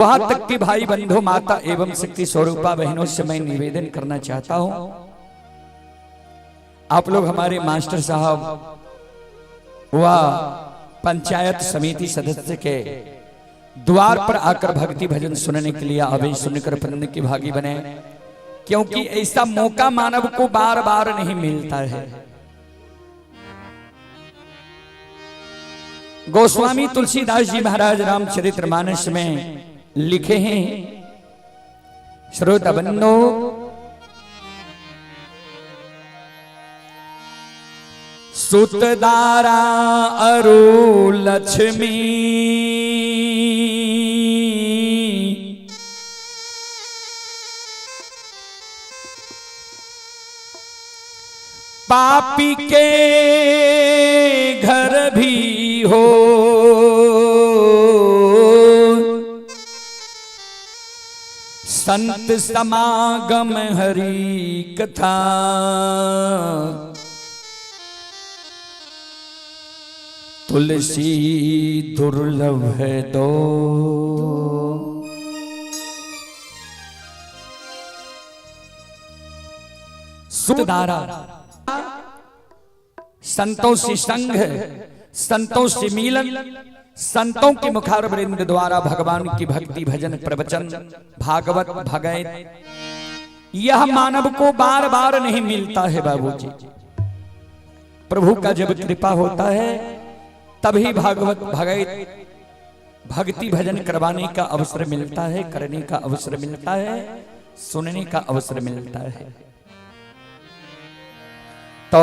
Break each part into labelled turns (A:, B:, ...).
A: वहां तक के भाई बंधु माता एवं शक्ति स्वरूपा बहनों से मैं निवेदन करना चाहता हूं, आप लोग हमारे मास्टर साहब व पंचायत समिति सदस्य के द्वार पर आकर भक्ति भजन सुनने के लिए आवे, सुनकर पुण्य की भागी बने, क्योंकि ऐसा मौका मानव को बार बार नहीं मिलता है। गोस्वामी तुलसीदास जी महाराज रामचरितमानस में लिखे हैं, श्रोता बंधो सुतदारा अरु लक्ष्मी पापी के घर भी हो, संत समागम हरि कथा तुलसी दुर्लभ है दो। सुतदारा संतों से संग, संतों से मिलन, संतों के मुखारविंद द्वारा भगवान की भक्ति भजन प्रवचन भागवत भगवत, यह मानव को बार बार नहीं मिलता है बाबूजी। प्रभु का जब कृपा होता है तभी भागवत भगवत भक्ति भजन करवाने का अवसर मिलता है, करने का अवसर मिलता है, सुनने का अवसर मिलता है। तो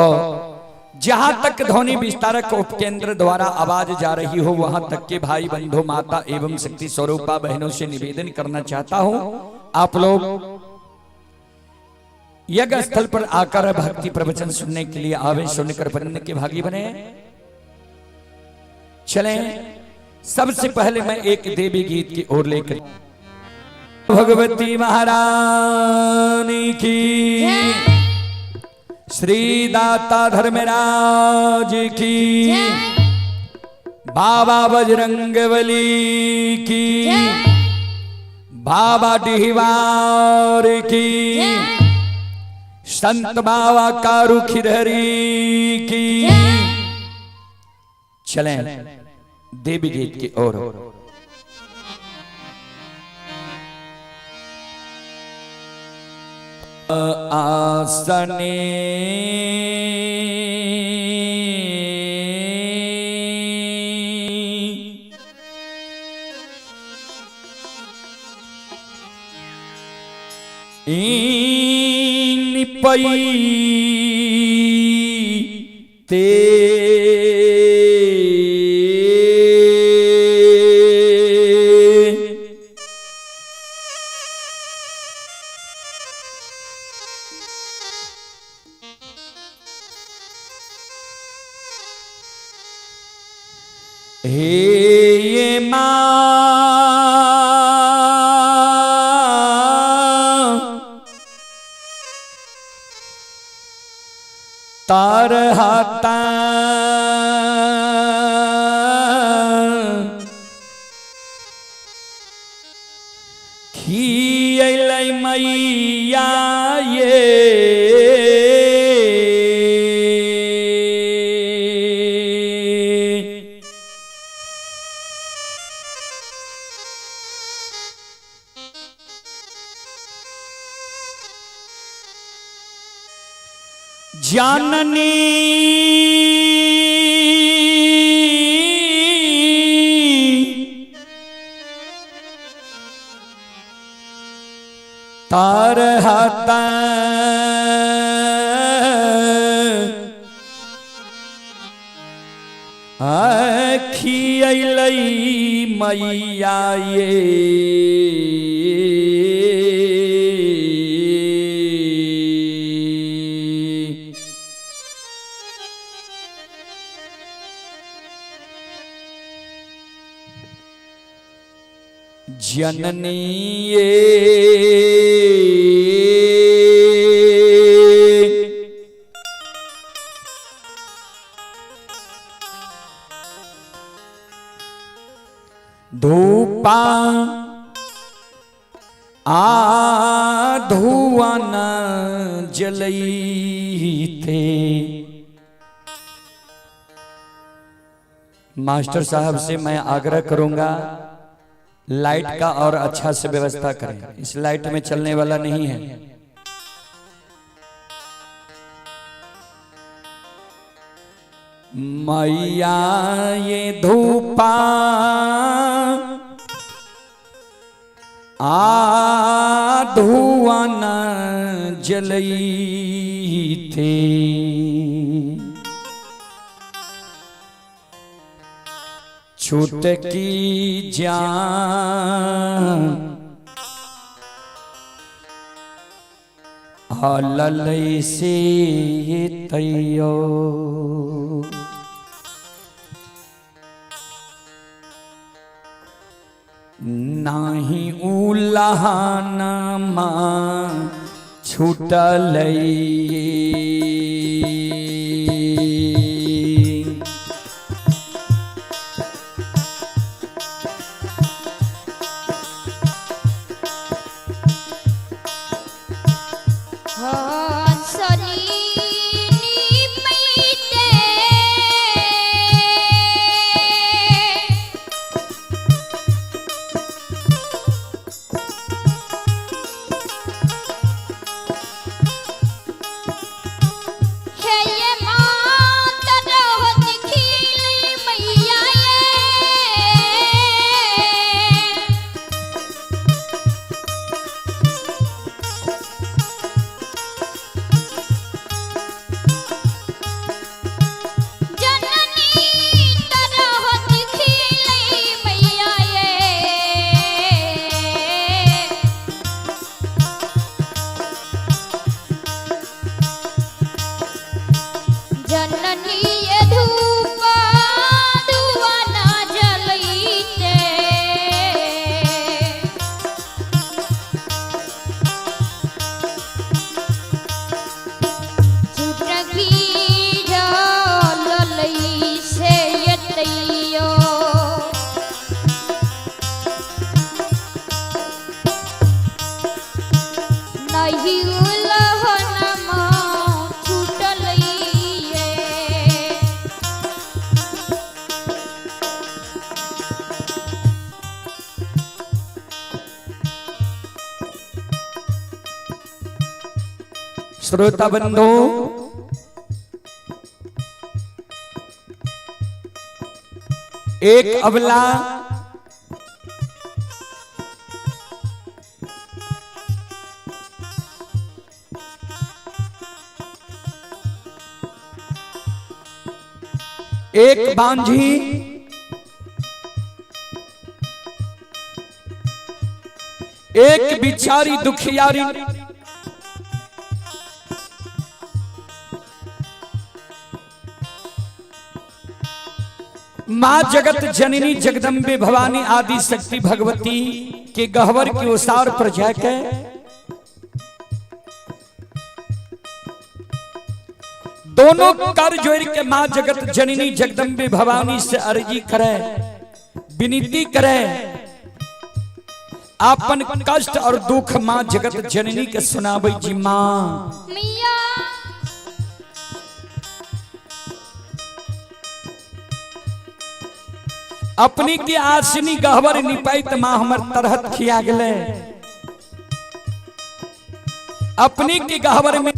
A: जहां तक ध्वनि विस्तारक उपकेंद्र द्वारा आवाज जा रही हो, वहां तक के भाई बंधु माता एवं शक्ति स्वरूपा बहनों से निवेदन करना चाहता हूं, आप लोग यज्ञ स्थल पर आकर भक्ति प्रवचन सुनने के लिए आवे, सुनकर पुण्य के भागी बने। चलें, सबसे पहले मैं एक देवी गीत की ओर लेकर भगवती महारानी की, श्री दाता धर्मराज की, बाबा बजरंगबली की, बाबा डिहवार की, संत बाबा कारुखिधरी की। चलें देवी गीत की ओर। आसने इन पई ते हे मां तार हाथा खियल मैया ये जाननी तार हाथा खियल मैया ये जननी धूपा आ धुआं न जलई थे। मास्टर साहब से मैं आग्रह करूंगा लाइट का और अच्छा से व्यवस्था करें, इस लाइट में चलने वाला नहीं है। मैया ये धूपा आ धुआं न जलई थे। छूट की जान ललई से तैयो। नाही उलहानमा छूटलई। श्रोता बंधु, एक अबला एक बांझी एक बिचारी दुखियारी माँ जगत जननी जगदम्बे भवानी आदि शक्ति भगवती के गहवर के ओसार पर जाकर दोनों कर जोड़ के माँ जगत जननी जगदम्बे भवानी से अर्जी करे, विनती करे, अपन कष्ट और दुख माँ जगत जननी के सुनावे जी। माँ अपनी की आसनी गहवर निपाइत माँ हमर तरहत खिया गले, अपनी की गहवर में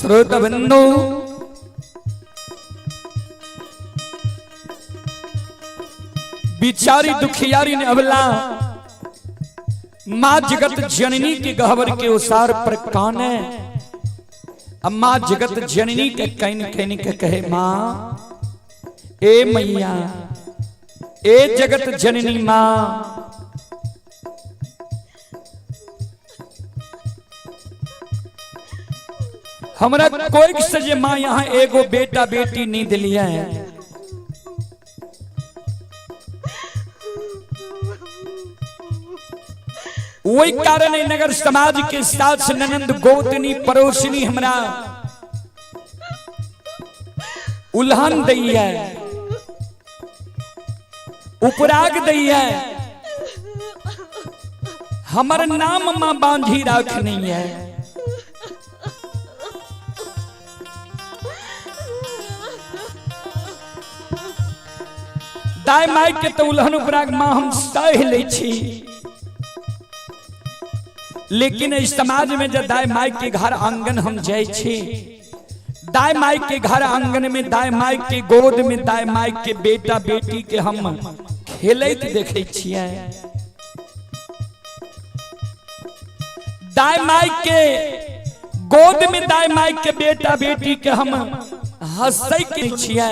A: श्रोतबिंदु बिचारी दुखियारी ने अबला माँ जगत जननी के गहवर के उसार पर काने अम्मा जगत जननी के कैन कैन के कहे माँ ए मैया ए जगत जननी माँ हमरा कोई सजे माँ यहाँ एगो बेटा बेटी नहीं दिलिया है। वही कारण है नगर समाज के साथ ननंद गोतनी पड़ोसनी हमरा उल्हन दी है, उपराग दी है, हमारा नाम मां बांझी रखनी है। दाई माई के तो उल्हन उपराग मां हम सह ले छी, लेकिन इस समाज में जब दाई माई के घर आंगन हम जाए छी, दाई माई के घर आंगन में दाई माई के गोद में दाई माई के बेटा बेटी के हम खेलत देखे छियै। दाई माई के गोद में दाई माई के बेटा बेटी के हम हंसै के छियै।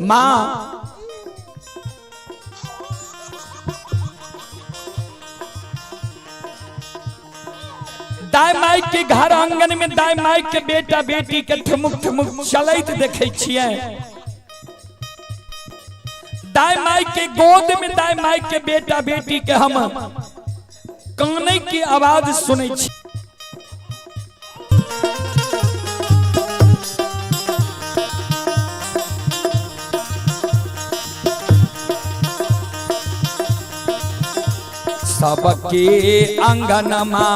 A: माँ दाई माई के घर आंगन में दाई माई के बेटा बेटी के ठुमुक ठुमुक चलैत देखे छियै। दाई माई के गोद में दाई माई के बेटा बेटी के हम काने की आवाज सुनै छी। सबके अंगनमा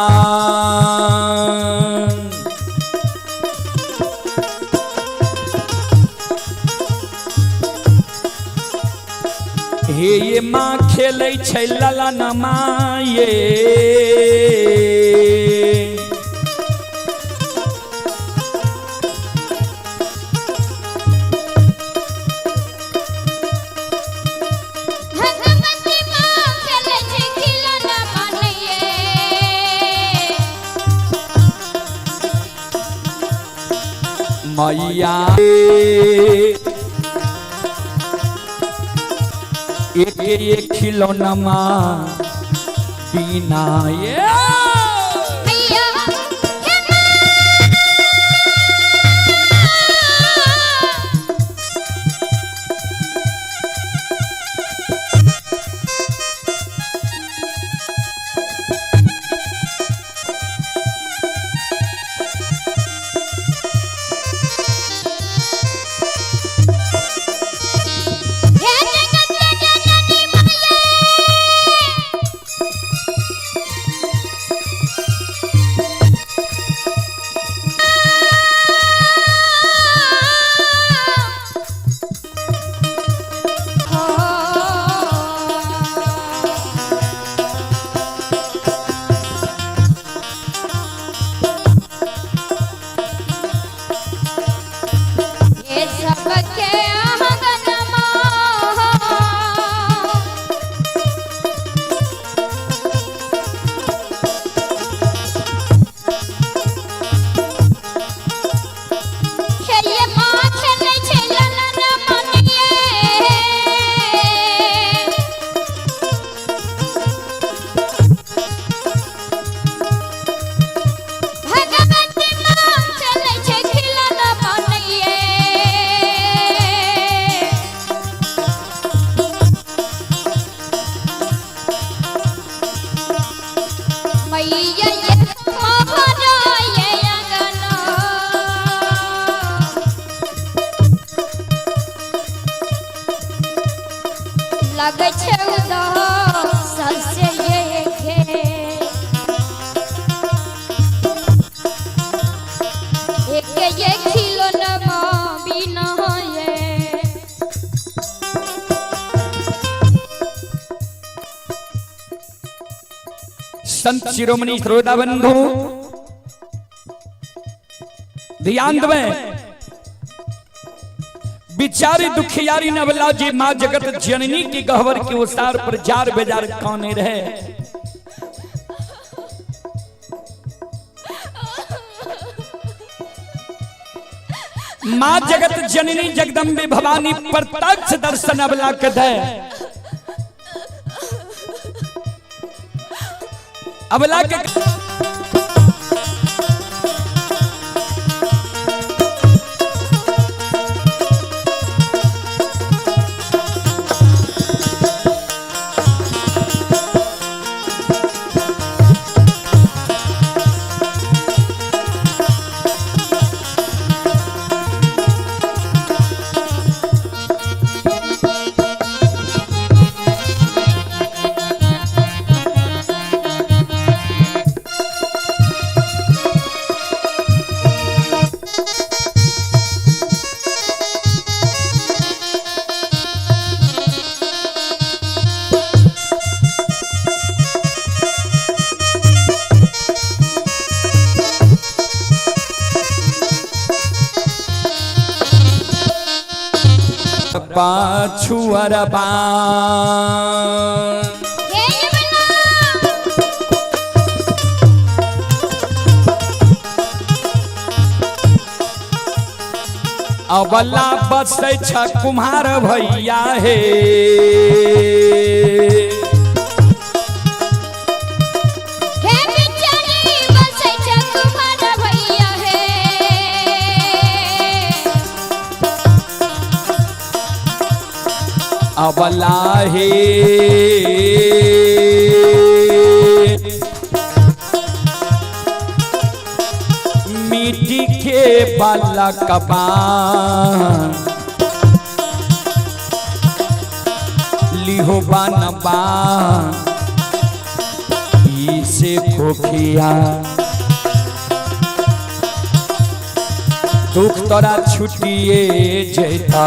A: हे ये माँ खेलै छै ललनमा ये मैया एक एक खिलौना माँ बिना ये
B: लगे छे उदास से ये खे एक ये खिलौना बिना ये
A: संत शिरोमणि श्रोता बंधु ध्यान दें, बिचारी दुखियारी नवला जी माँ जगत जननी की गहवर के उसार पर जार बेजार काने रहे। माँ जगत जननी जगदम्बे भवानी प्रत्यक्ष दर्शन अबला कदे अबला के पाछुअरबा अबला बसै छ कुम्हार भैया हे, अबला हे मिट्टी के बालकबा लिहो बनबा इसे खोखिया दुख तोरा छुटिए जैता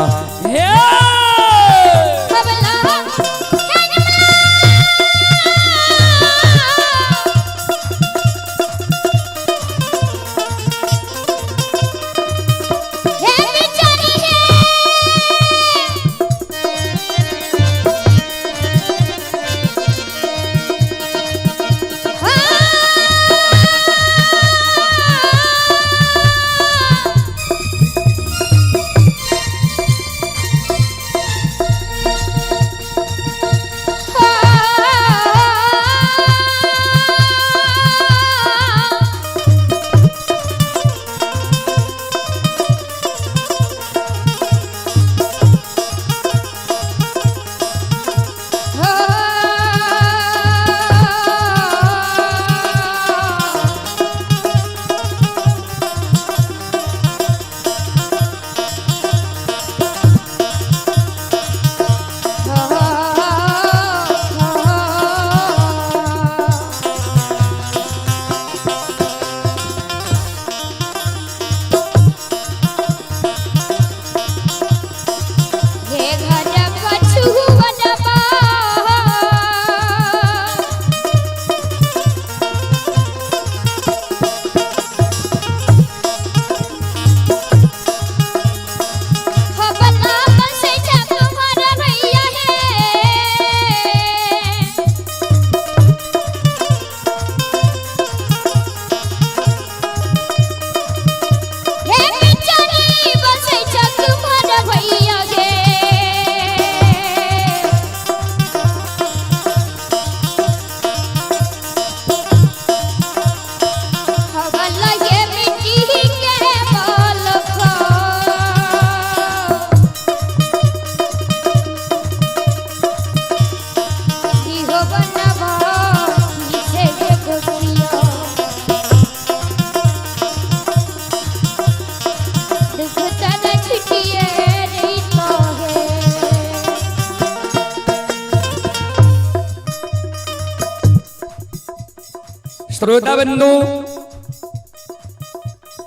A: श्रोता बंधु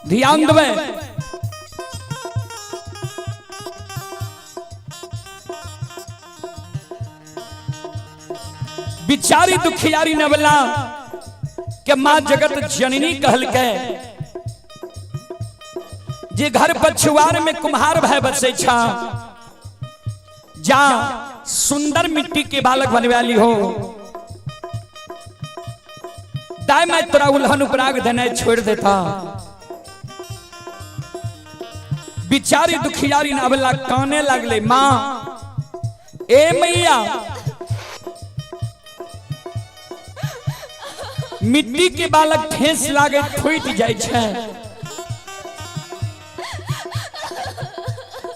A: ध्यान दें, बिचारी दुखियारी नवला कि माँ जगत जननी कहल के जे घर पछुआर में कुम्हार भय बसे छा जा सुंदर मिट्टी के बालक बनवे वाली हो दाय मैं तोरा उल्हन उपराग देने छोड़ देता बिचारी दुखियारी नावला काने लगले माँ ए मैया मिट्टी के बालक ठेस लागे फूट जाए छे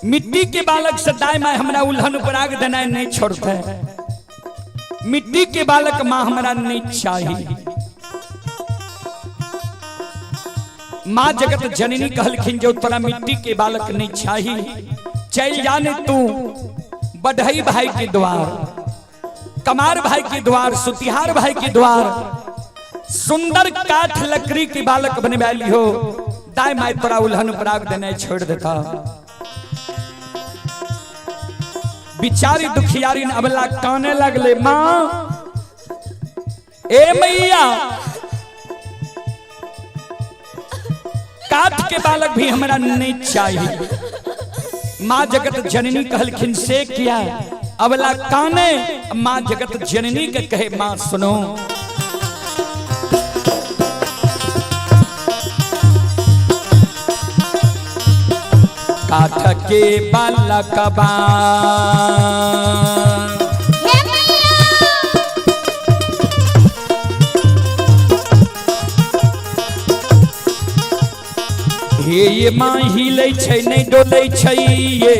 A: मिट्टी के बालक से दाय माय हमरा उल्हन उपराग देना नहीं छोड़ते मिट्टी के बालक माँ हमरा नहीं चाहिए माँ जगत जननी कहलखिन जो तोरा मिट्टी के बालक नहीं चाहिए चल जाने तू बढ़ई भाई के द्वार कमार भाई के द्वार सुतिहार भाई के द्वार सुंदर काठ लकड़ी के बालक बने वाली हो दाय माय तोरा उल्हन उपराग देने छोड़ देता बिचारी दुखियारी अबला काने लगले माँ ए मैया काठ के बालक भी हमरा नहीं चाहिए माँ जगत जननी कहलखिन से किया अबला काने माँ जगत जननी के कहे माँ सुनो काठ के बालक हे ये माँ हिले छै नहीं डोले छै ये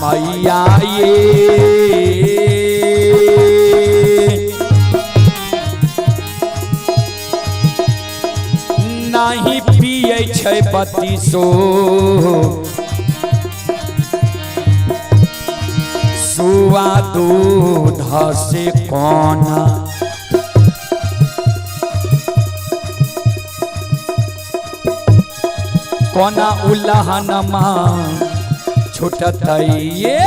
A: मैया ये नहीं पिए छै पति सो सुआ दूध से कोना उल्हन मां छुटत ये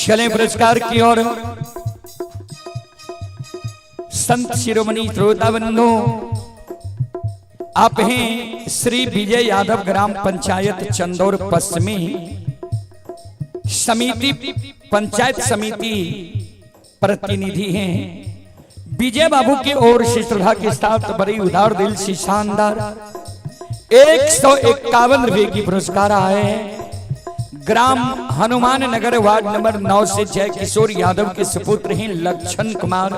A: चले पुरस्कार की ओर। संत शिरोमणि श्रोता बंधु, आप हैं श्री विजय यादव, ग्राम पंचायत चंदौर पश्चिमी समिति, पंचायत समिति प्रतिनिधि हैं। विजय बाबू की ओर से श्रद्धा के साथ बड़ी उदार दिल से शानदार 151 रुपए की पुरस्कार आए हैं। Gram Hanuman Nagar ward number 9 से जय किशोर यादव के सुपुत्र हैं लक्षण कुमार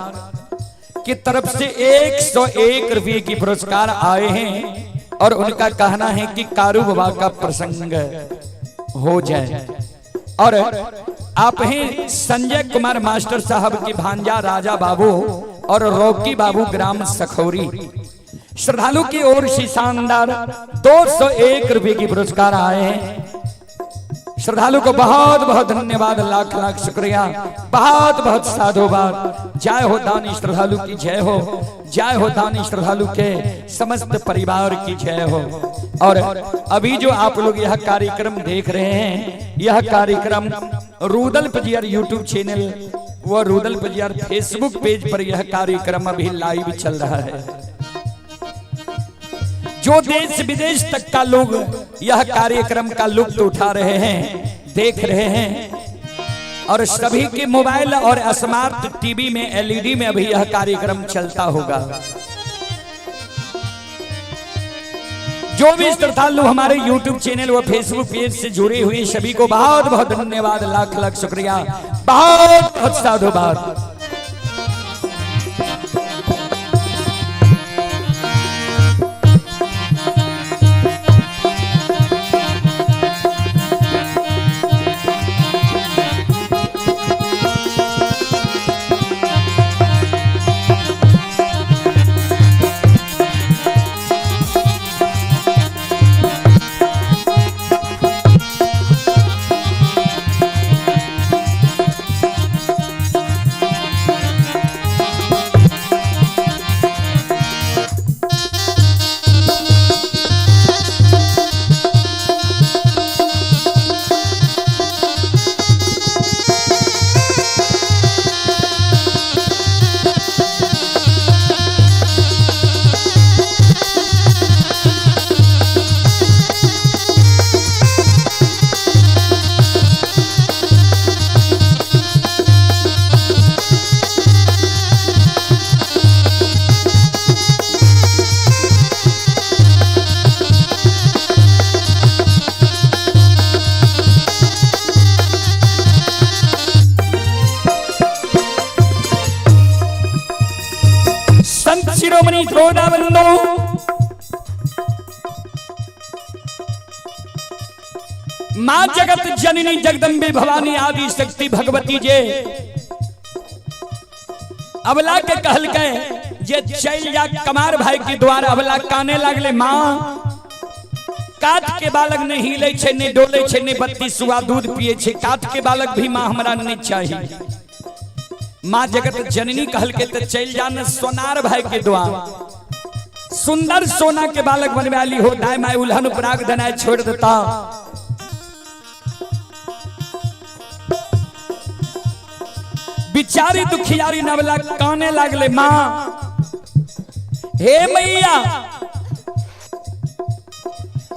A: की तरफ से 101 रुपए की पुरस्कार आए हैं और उनका कहना है कि कारू बाबा का प्रसंग हो जाए। और आप हैं संजय कुमार मास्टर साहब की भांजा राजा बाबू और रॉकी बाबू, ग्राम सखौरी। श्रद्धालु की ओर से शानदार 201 रुपए की पुरस्कार आए हैं। श्रद्धालु को बहुत बहुत धन्यवाद, लाख लाख शुक्रिया, बहुत बहुत साधुवाद। जय हो दानी श्रद्धालु की जय हो, जय हो दानी श्रद्धालु के समस्त परिवार की जय हो। और अभी जो आप लोग यह कार्यक्रम देख रहे हैं, यह कार्यक्रम रूदल पजियार यूट्यूब चैनल व रूदल पजियार फेसबुक पेज पर यह कार्यक्रम अभी लाइव चल रहा है। जो देश विदेश तक का लोग यह कार्यक्रम का लुत्फ उठा रहे हैं, देख रहे हैं। और सभी के मोबाइल और स्मार्ट टीवी में, एलईडी में अभी यह कार्यक्रम चलता होगा। जो भी श्रद्धालु हमारे यूट्यूब चैनल व फेसबुक पेज से जुड़े हुए सभी को बहुत बहुत धन्यवाद, लाख लाख शुक्रिया, बहुत बहुत साधुवाद। शिरोमणि श्रोता बंधु, मां जगत जननी जगदम्बे भवानी आदि शक्ति भगवती जे अबला के कहल के जे चल जा कमार भाई के द्वारा अबला काने लागले। मां काट के बालक ने हिले छे, ने डोले छे, ने बत्ती सुआ दूध पिए छे, काट के बालक भी मां हमरा नहीं चाहिए। मां जगत जननी कहल के तो चल जान सोनार भाई के द्वार, सुंदर सोना के बालक बनवे वाली हो, दाय माय उल्हन पराग दनाय छोड़ देता। बिचारी दुखियारी नवला काने लागले। मां हे मैया,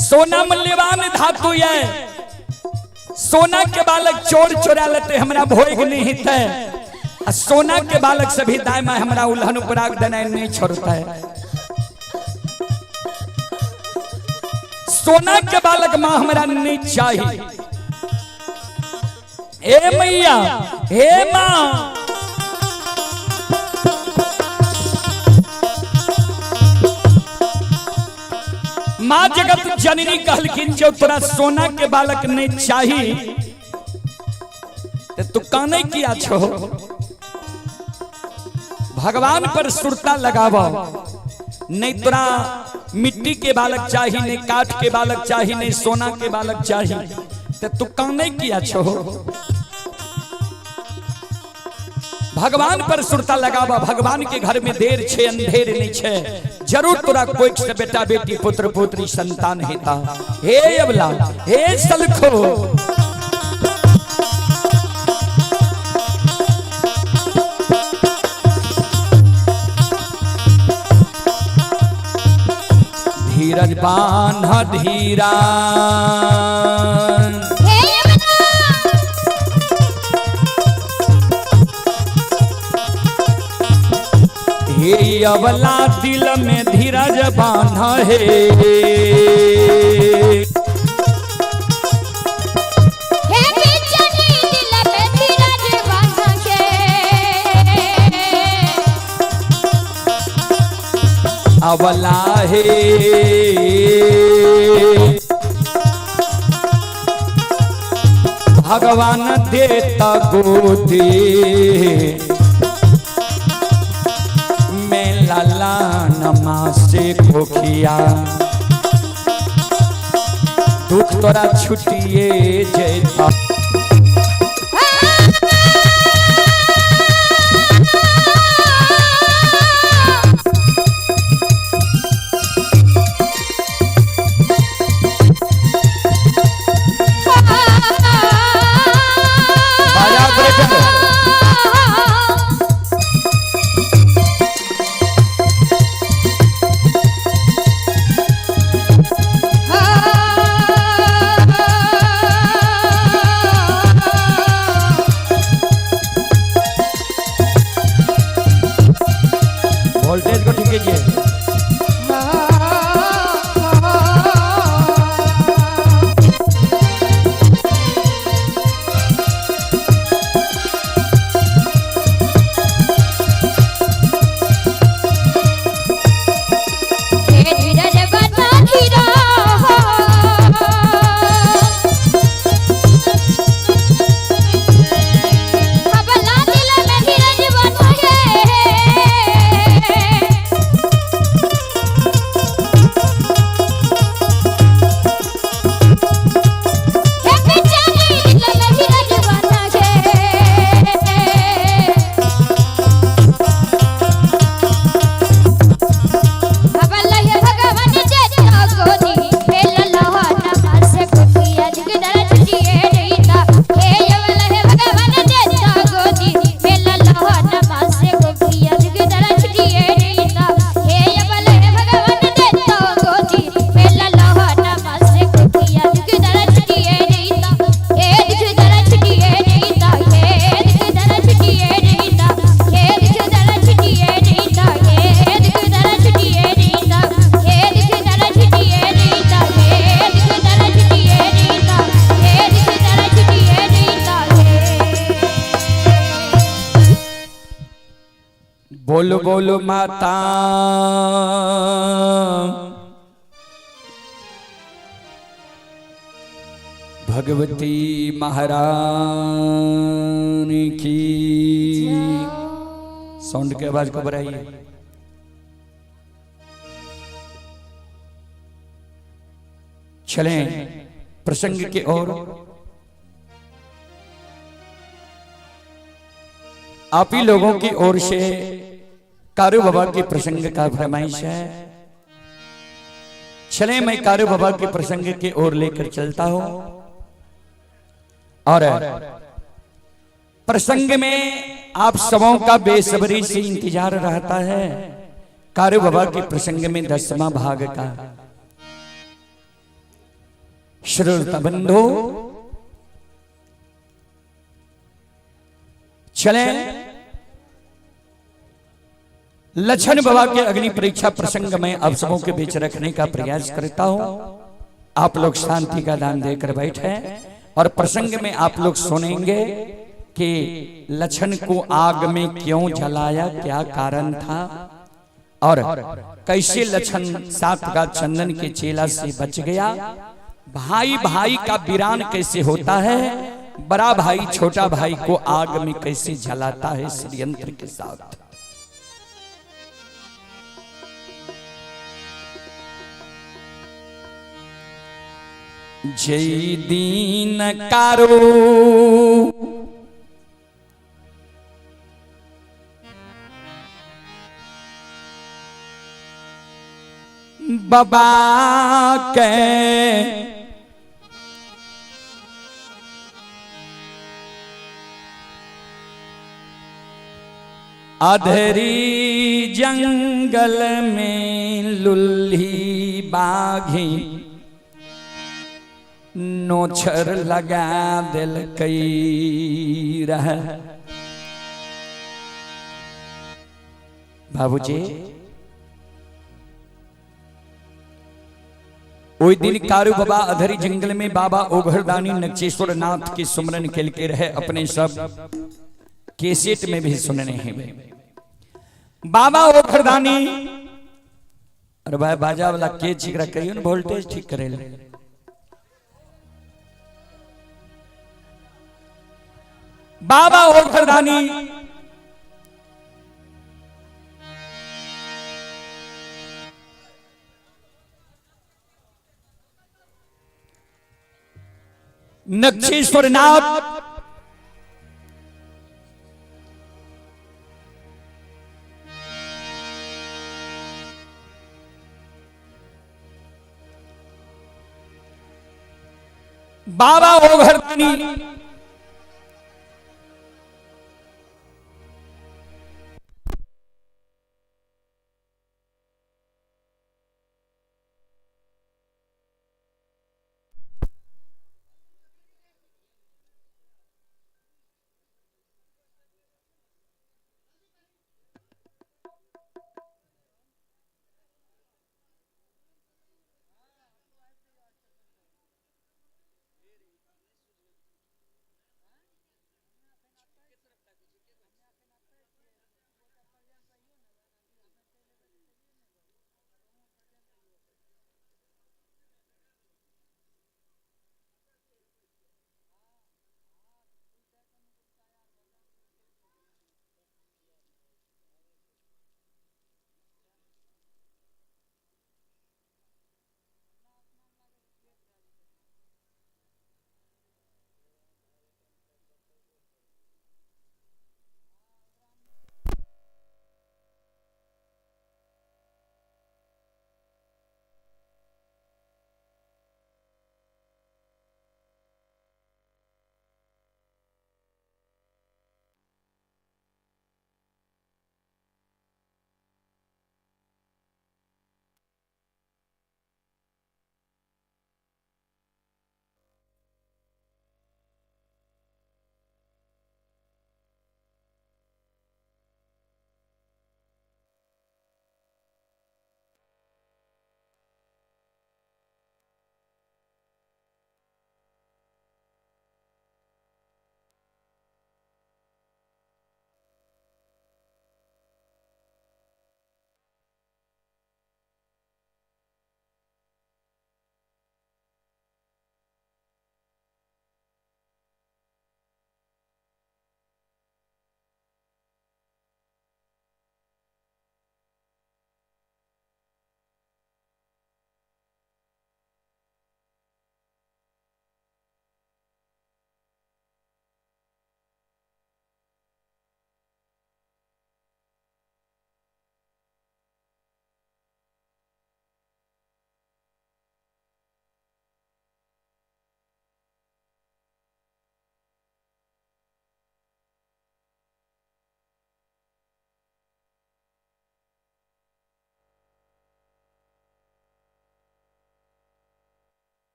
A: सोना मूल्यवान धातु है, सोना के बालक चोर चोरा लेते हमरा भोग नहीं थे। सोना के बालक सभी दायमा हमरा उल्हन पराग दनाय नहीं छोड़ता है। सोना के बालक मां हमरा नहीं चाहिए। ए मैया, हे मां, मां जगत जननी कहलखिन जो तोरा सोना के बालक नहीं चाहिए तो तू काने किया छो। भगवान पर सुरता लगावा, नहीं तोरा मिट्टी के बालक चाहिए, नहीं काठ के बालक चाहिए, नहीं सोना के बालक चाहिए, तो तू काने किया छो। भगवान पर सुरता लगावा। भगवान के घर में देर छे अंधेर नहीं छे, जरूर तोरा कोई से बेटा बेटी पुत्र पुत्री संतान हेता। हे अबला, हे सलखो, बांध धीरा
B: हे यमुना
A: हे अबला दिल में धीरज बांधा है
B: हे बेचैनी दिल में धीरज बांधा के
A: अबला है भगवान देता गोदी में लाला नमा से खोखिया दुख तोरा छुटिए जैता वोल्टेज को ठीक कीजिए। बोलो बोलो माता भगवती महारानी की। साउंड की आवाज को बढ़ाइए। चलें प्रसंग की ओर। आप ही लोगों की ओर से कारू बाबा के प्रसंग का फरमाइश है। चले मैं कारू बाबा के प्रसंग की ओर लेकर चलता हूं और प्रसंग में आप सबों का बेसब्री से इंतजार रहता है। कारू बाबा के प्रसंग में 10वां भाग का। श्रोता बंधु चले लक्षण बाबा के अग्नि परीक्षा प्रसंग में आप सबों के बीच रखने का प्रयास करता हूं। आप लोग शांति का दान देकर बैठे और प्रसंग में आप लोग सुनेंगे कि लक्षण को आग में क्यों जलाया, क्या कारण था और कैसे लक्षण सात का चंदन के चेला से बच गया। भाई भाई का वीरान कैसे होता है, बड़ा भाई छोटा भाई को आग में कैसे जलाता है षड्यंत्र के साथ। जय दीन कारो बाबा के अधरी जंगल में लुल्ही बाघी नोछर लगा दिल कई रह। बाबूजी ओई दिन कारू बाबा अधरी जंगल में बाबा ओघरदानी नक्षेश्वर नाथ के सुमरन खेल के रहे। अपने सब कैसेट में भी सुनने हैं बाबा ओघरदानी। अरे भाई बाजा वाला के ठीक रखियो ना, वोल्टेज ठीक करे ले। बाबा ओघरदानी नक्षेश्वर नाथ बाबा ओघरदानी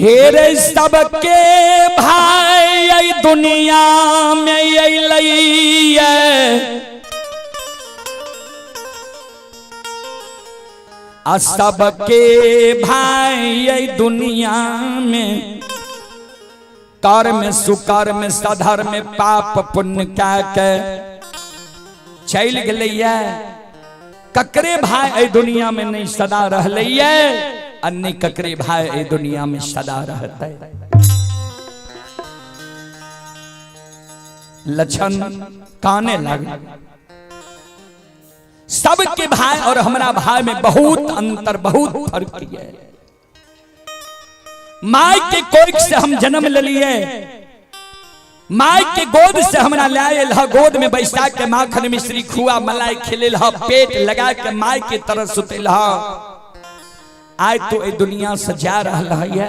A: हेरे सबके भाई आई दुनिया में अइलैया आ सबके भाई आई दुनिया में कर्म सुकर्म सधर्म पाप पुण्य के चल गलैया ककरे भाई ए दुनिया में नहीं सदा रहलैया अन्य ककरे भाई ए दुनिया में सदा रहते लक्षण काने लगे सबके भाई और हमारा भाई में बहुत अंतर बहुत फर्क है। माई के कोख से हम जन्म ले लिए माई के गोद से हमरा लायल ह गोद में बैठा के माखन मिश्री खुआ मलाई खिलेल ह पेट लगा के माई के तरह सुतेल ह आज तो ए दुनिया से जा रहा है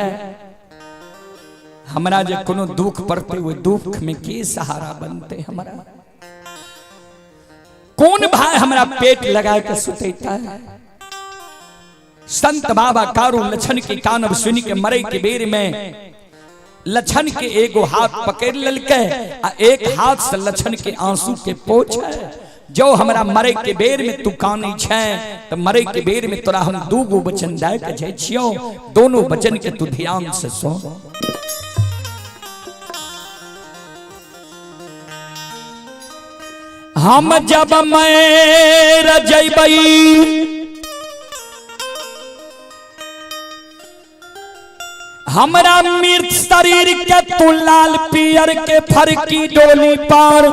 A: हमरा जे कोनो दुख पड़ते हुए दुख में के सहारा बनते हमारा कौन भाई हमरा पेट लगा के सुतेता है। संत बाबा कारू लछन के कानब सुनी के मरे के बेर में लछन के एगो हाथ पकड़ ललके आ एक हाथ से लछन के आंसू के पोछ जो हमरा मरे के बेर में तू कानी छे तो मरे के बेर में तोरा हम दूगो वचन दे के जाइ छियो दोनों वचन के तू ध्यान से सुन। हम जब मैं जइबई हमरा मृत शरीर के तू लाल पियर के फरकी डोली पर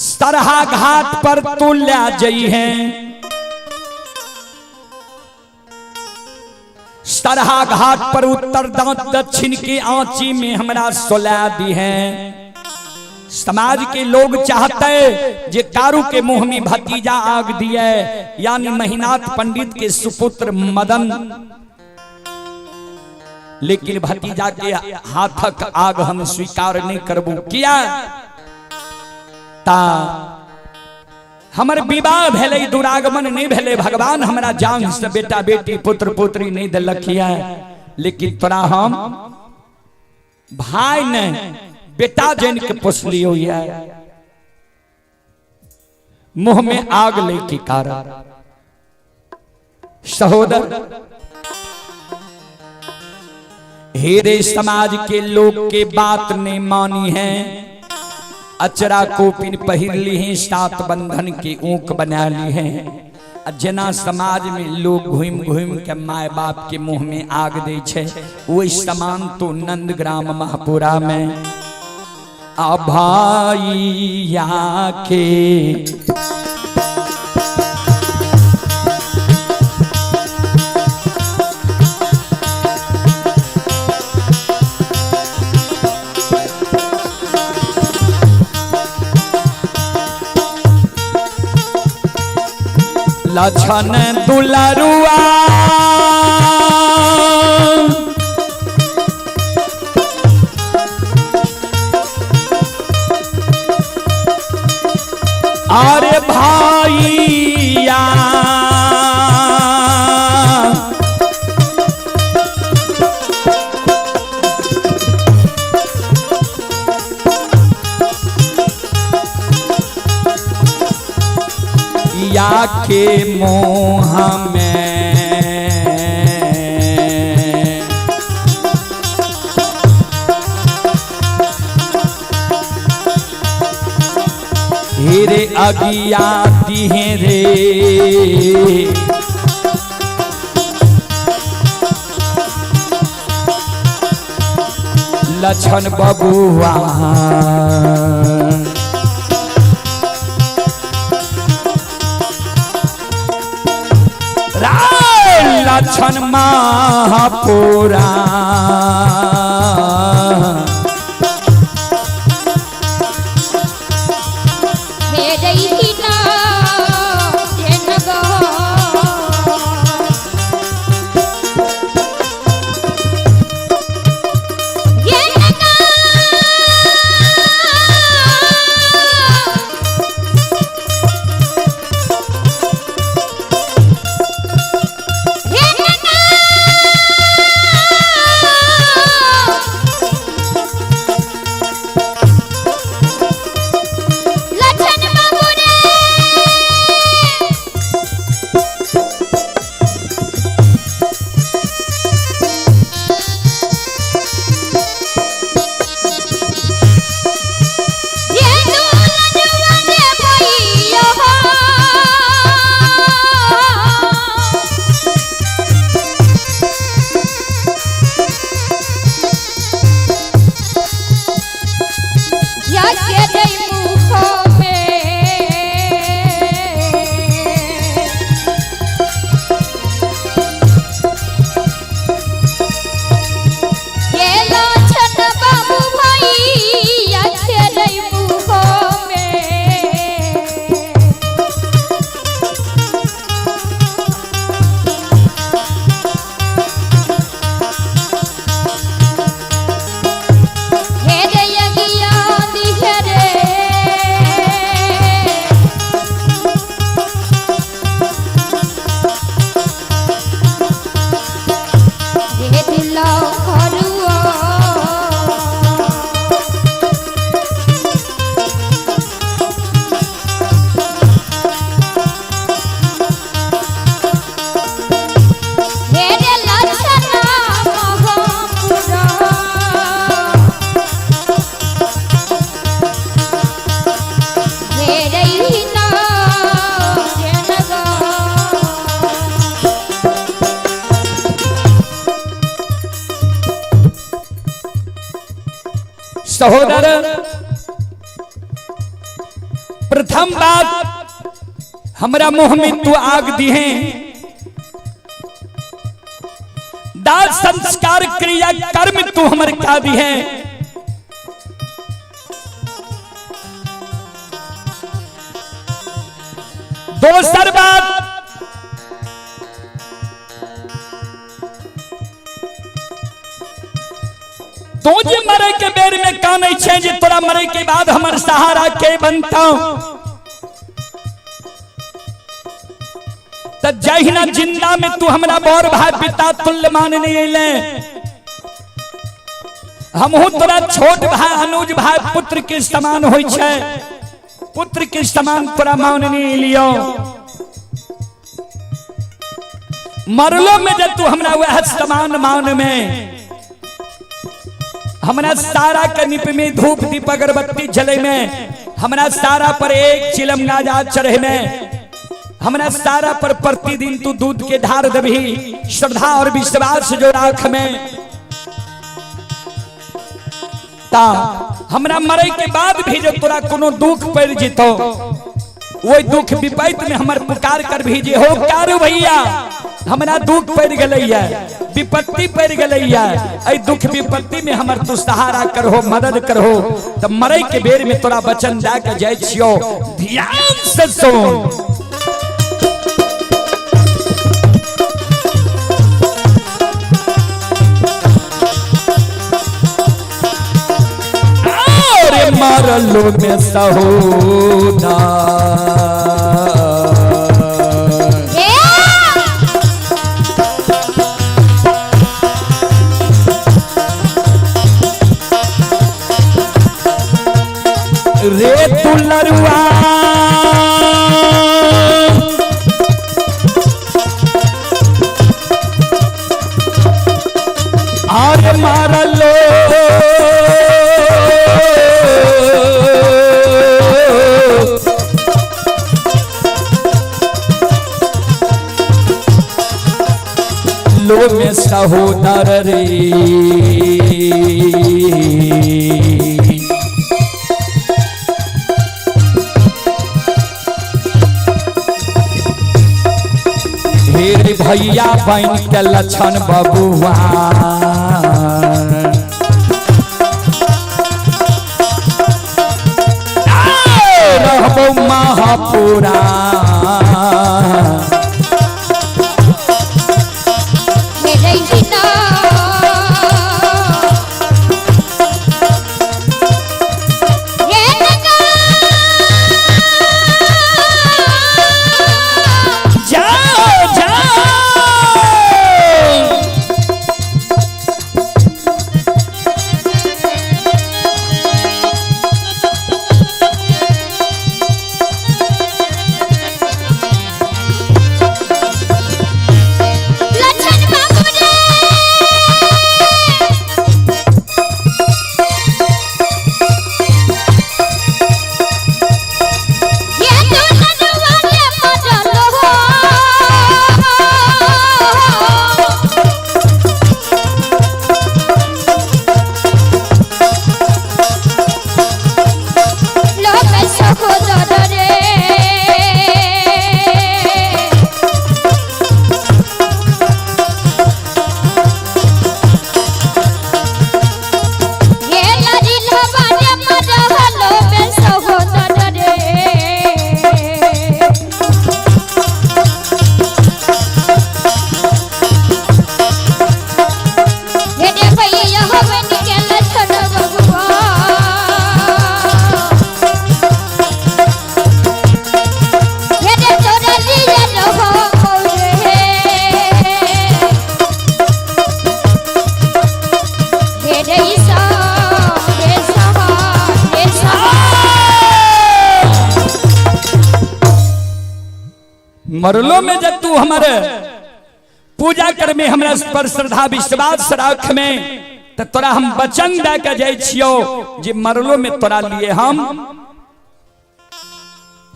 A: सरहा घाट पर तू ले जई है सरहा घाट पर उत्तर दक्षिण की आंची में हमरा सोला दी है। समाज के लोग चाहते जे कारू के मुंह में भतीजा आग दिए यानी महीनाथ पंडित के सुपुत्र मदन लेकिन भतीजा के हाथक आग हम स्वीकार नहीं करबू किया ता हमर विवाह भेले दुरागमन नहीं भेले भगवान हमरा जांग से बेटा बेटी पुत्र पुत्री नहीं दिलखिया लेकिन तोरा हम भाई ने बेटा जन के पोसली हुई है मुंह में आग ले के कारण सहोदर हेरे समाज के लोग के बात ने मानी है अचरा को पिन पहिर ली है सात बंधन के ऊंक बना ली है जना समाज में लोग घूम घूम के माय बाप के मुंह में आग दे छे वही समान तो नंदग्राम महापुरा में अभाइया के लछन दुलरुआ अरे भाइया या के मोह में हेरे अगिया दिहे रे लछन बबुआ लछन महापुरा सहोदर, प्रथम बात हमरा मुंह में तू आग दी है, दान संस्कार क्रिया कर्म तू हमर का दी है। दोसर बात तो जे मरे के बेर में काने छे जे तोरा मरे के बाद हमर सहारा के बनता त जहिना जिंदा में तू हमरा बर भाई पिता तुल्य मानने अइले, हमहु तोरा छोट भाई अनुज भाई पुत्र के समान होई छे, पुत्र के समान तोरा मानने लियो। मरलो में जब तू हमरा वह समान मान में, हमरा सारा के निप में धूप दीप अगरबत्ती जले में, हमरा सारा पर एक चिलम गाजा चढ़े में, हमरा सारा पर प्रतिदिन तू दूध के धार दबी, श्रद्धा और विश्वास जो राख में ता हमरा मरे के बाद भी जो तोरा कोनो दुख पड़ जितो, वो दुख विपैत में हमर पुकार कर भी हो कारू भैया हमरा दुख पड़ गलैया, विपत्ति पड़ गलैया, ऐ दुख विपत्ति में हमर तू सहारा करहो, मदद करहो। तब मरे के बेर में तोरा वचन दे के जाय छियो, ध्यान से सुन। अरे मरलो में सहोदा रे दुलरुआ आरे मारलो लो में सहोदर रे भैया बहन के लक्षण बबुआ रहबो महापुरा मरलो में जब तू हमारे पूजा कर में हमरा पर श्रद्धा विश्वास राख में, तो तोरा हम वचन दे के जाय छियो जे मरलो में तोरा लिए हम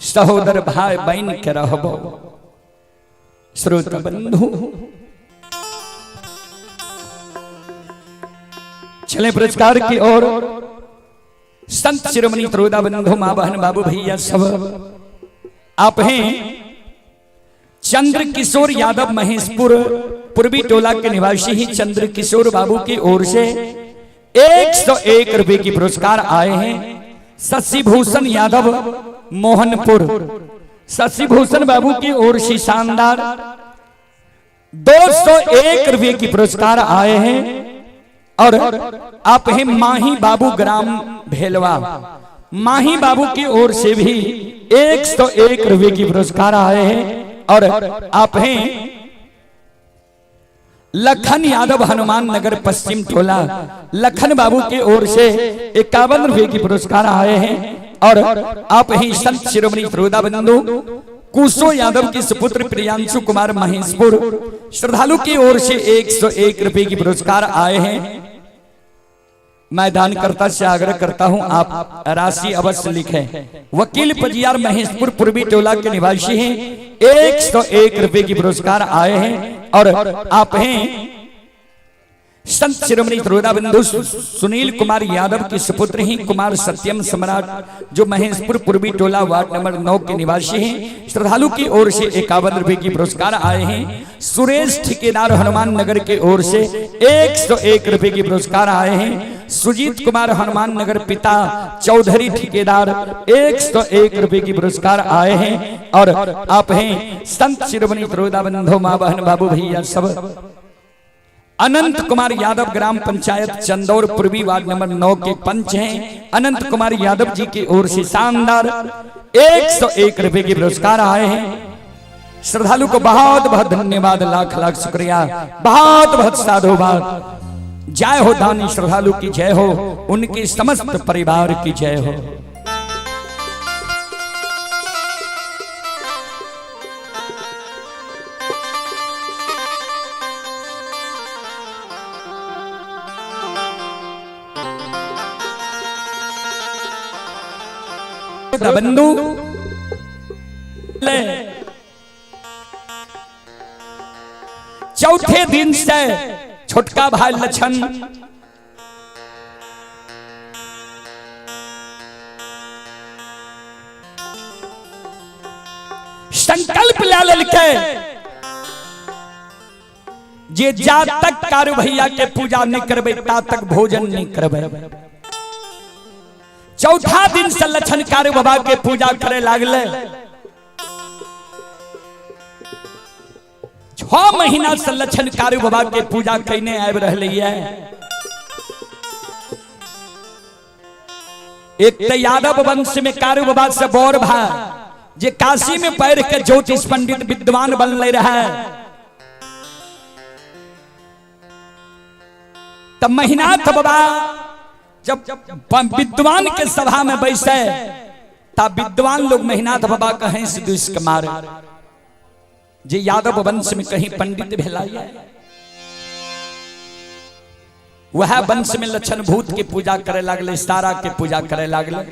A: सहोदर भाई बहन के रहबो। श्रोत बंधु चले पुरस्कार की ओर। संत शिरोमणि त्रोदा बंधु माँ बहन बाबू भैया सब आप हैं चंद्र किशोर यादव महेशपुर पूर्वी टोला के निवासी ही चंद्र किशोर बाबू की ओर से 101 रुपए की पुरस्कार आए हैं। शशि भूषण यादव मोहनपुर शशि भूषण बाबू की ओर से शानदार 201 रुपए की पुरस्कार आए हैं। और आप हैं माही बाबू ग्राम भेलवा माही बाबू की ओर से भी 101 रुपए की पुरस्कार आए हैं। और आप हैं लखन यादव हनुमान नगर पश्चिम टोला लखन बाबू की ओर से 51 रुपए की पुरस्कार आए हैं। और आप हैं संत शिरोमणि त्रोदा बंधु कुशो यादव के सुपुत्र प्रियांशु कुमार महेशपुर श्रद्धालु की ओर से 101 रुपए की पुरस्कार आए हैं। मैं दानकर्ता से आग्रह करता हूं आप राशि अवश्य लिखें। वकील पजियार महेशपुर पूर्वी टोला के निवासी हैं 101 रुपए की पुरस्कार आए हैं। और आप हैं संत शिरोमणि त्रोदा बंधु सुनील कुमार यादव के सुपुत्र ही कुमार सत्यम सम्राट जो महेशपुर पूर्वी टोला वार्ड नंबर 9 के निवासी हैं। श्रद्धालु की ओर से 51 रुपए की पुरस्कार आए हैं। सुरेश ठेकेदार हनुमान नगर के ओर से 101 रुपए की पुरस्कार आए हैं। सुजीत कुमार हनुमान नगर पिता चौधरी ठेकेदार 101 रुपए की पुरस्कार आए हैं। और आप हैं संत शिरोमणि त्रोदा बंधु माँ बहन बाबू भैया सब अनंत कुमार यादव ग्राम पंचायत चंदौर पूर्वी वार्ड नंबर 9 के पंच हैं। अनंत कुमार यादव जी की ओर से शानदार 101 रुपए की पुरस्कार आए हैं। श्रद्धालु को बहुत बहुत धन्यवाद लाख लाख शुक्रिया बहुत बहुत साधुवाद। जय हो दानी श्रद्धालु की जय हो उनके समस्त परिवार की जय हो। बंधु चौथे दिन से छोटका भाई लक्षण संकल्प ले लेके जे जा तक कारू भैया के पूजा नहीं करबे ता तक भोजन नहीं करबे। चौथा दिन से लक्षण कारू बाबा के पूजा करे लागले। 6 महीना से लक्षण कारू बाबा के पूजा करने आब रहले है। एक तो यादव वंश में कारू बाबा से बौर भा जे काशी में पैर के ज्योतिष पंडित विद्वान बन ले रहा है। तब महीनाथ बाबा जब विद्वान के सभा में बैसे तब विद्वान लोग महीनाथ बाबा कहें से दुष्क मारे जे यादव वंश में कहीं पंडित भेलाइए। वह वंश में लक्षण भूत की पूजा करे लागले सारा के पूजा करे लागले।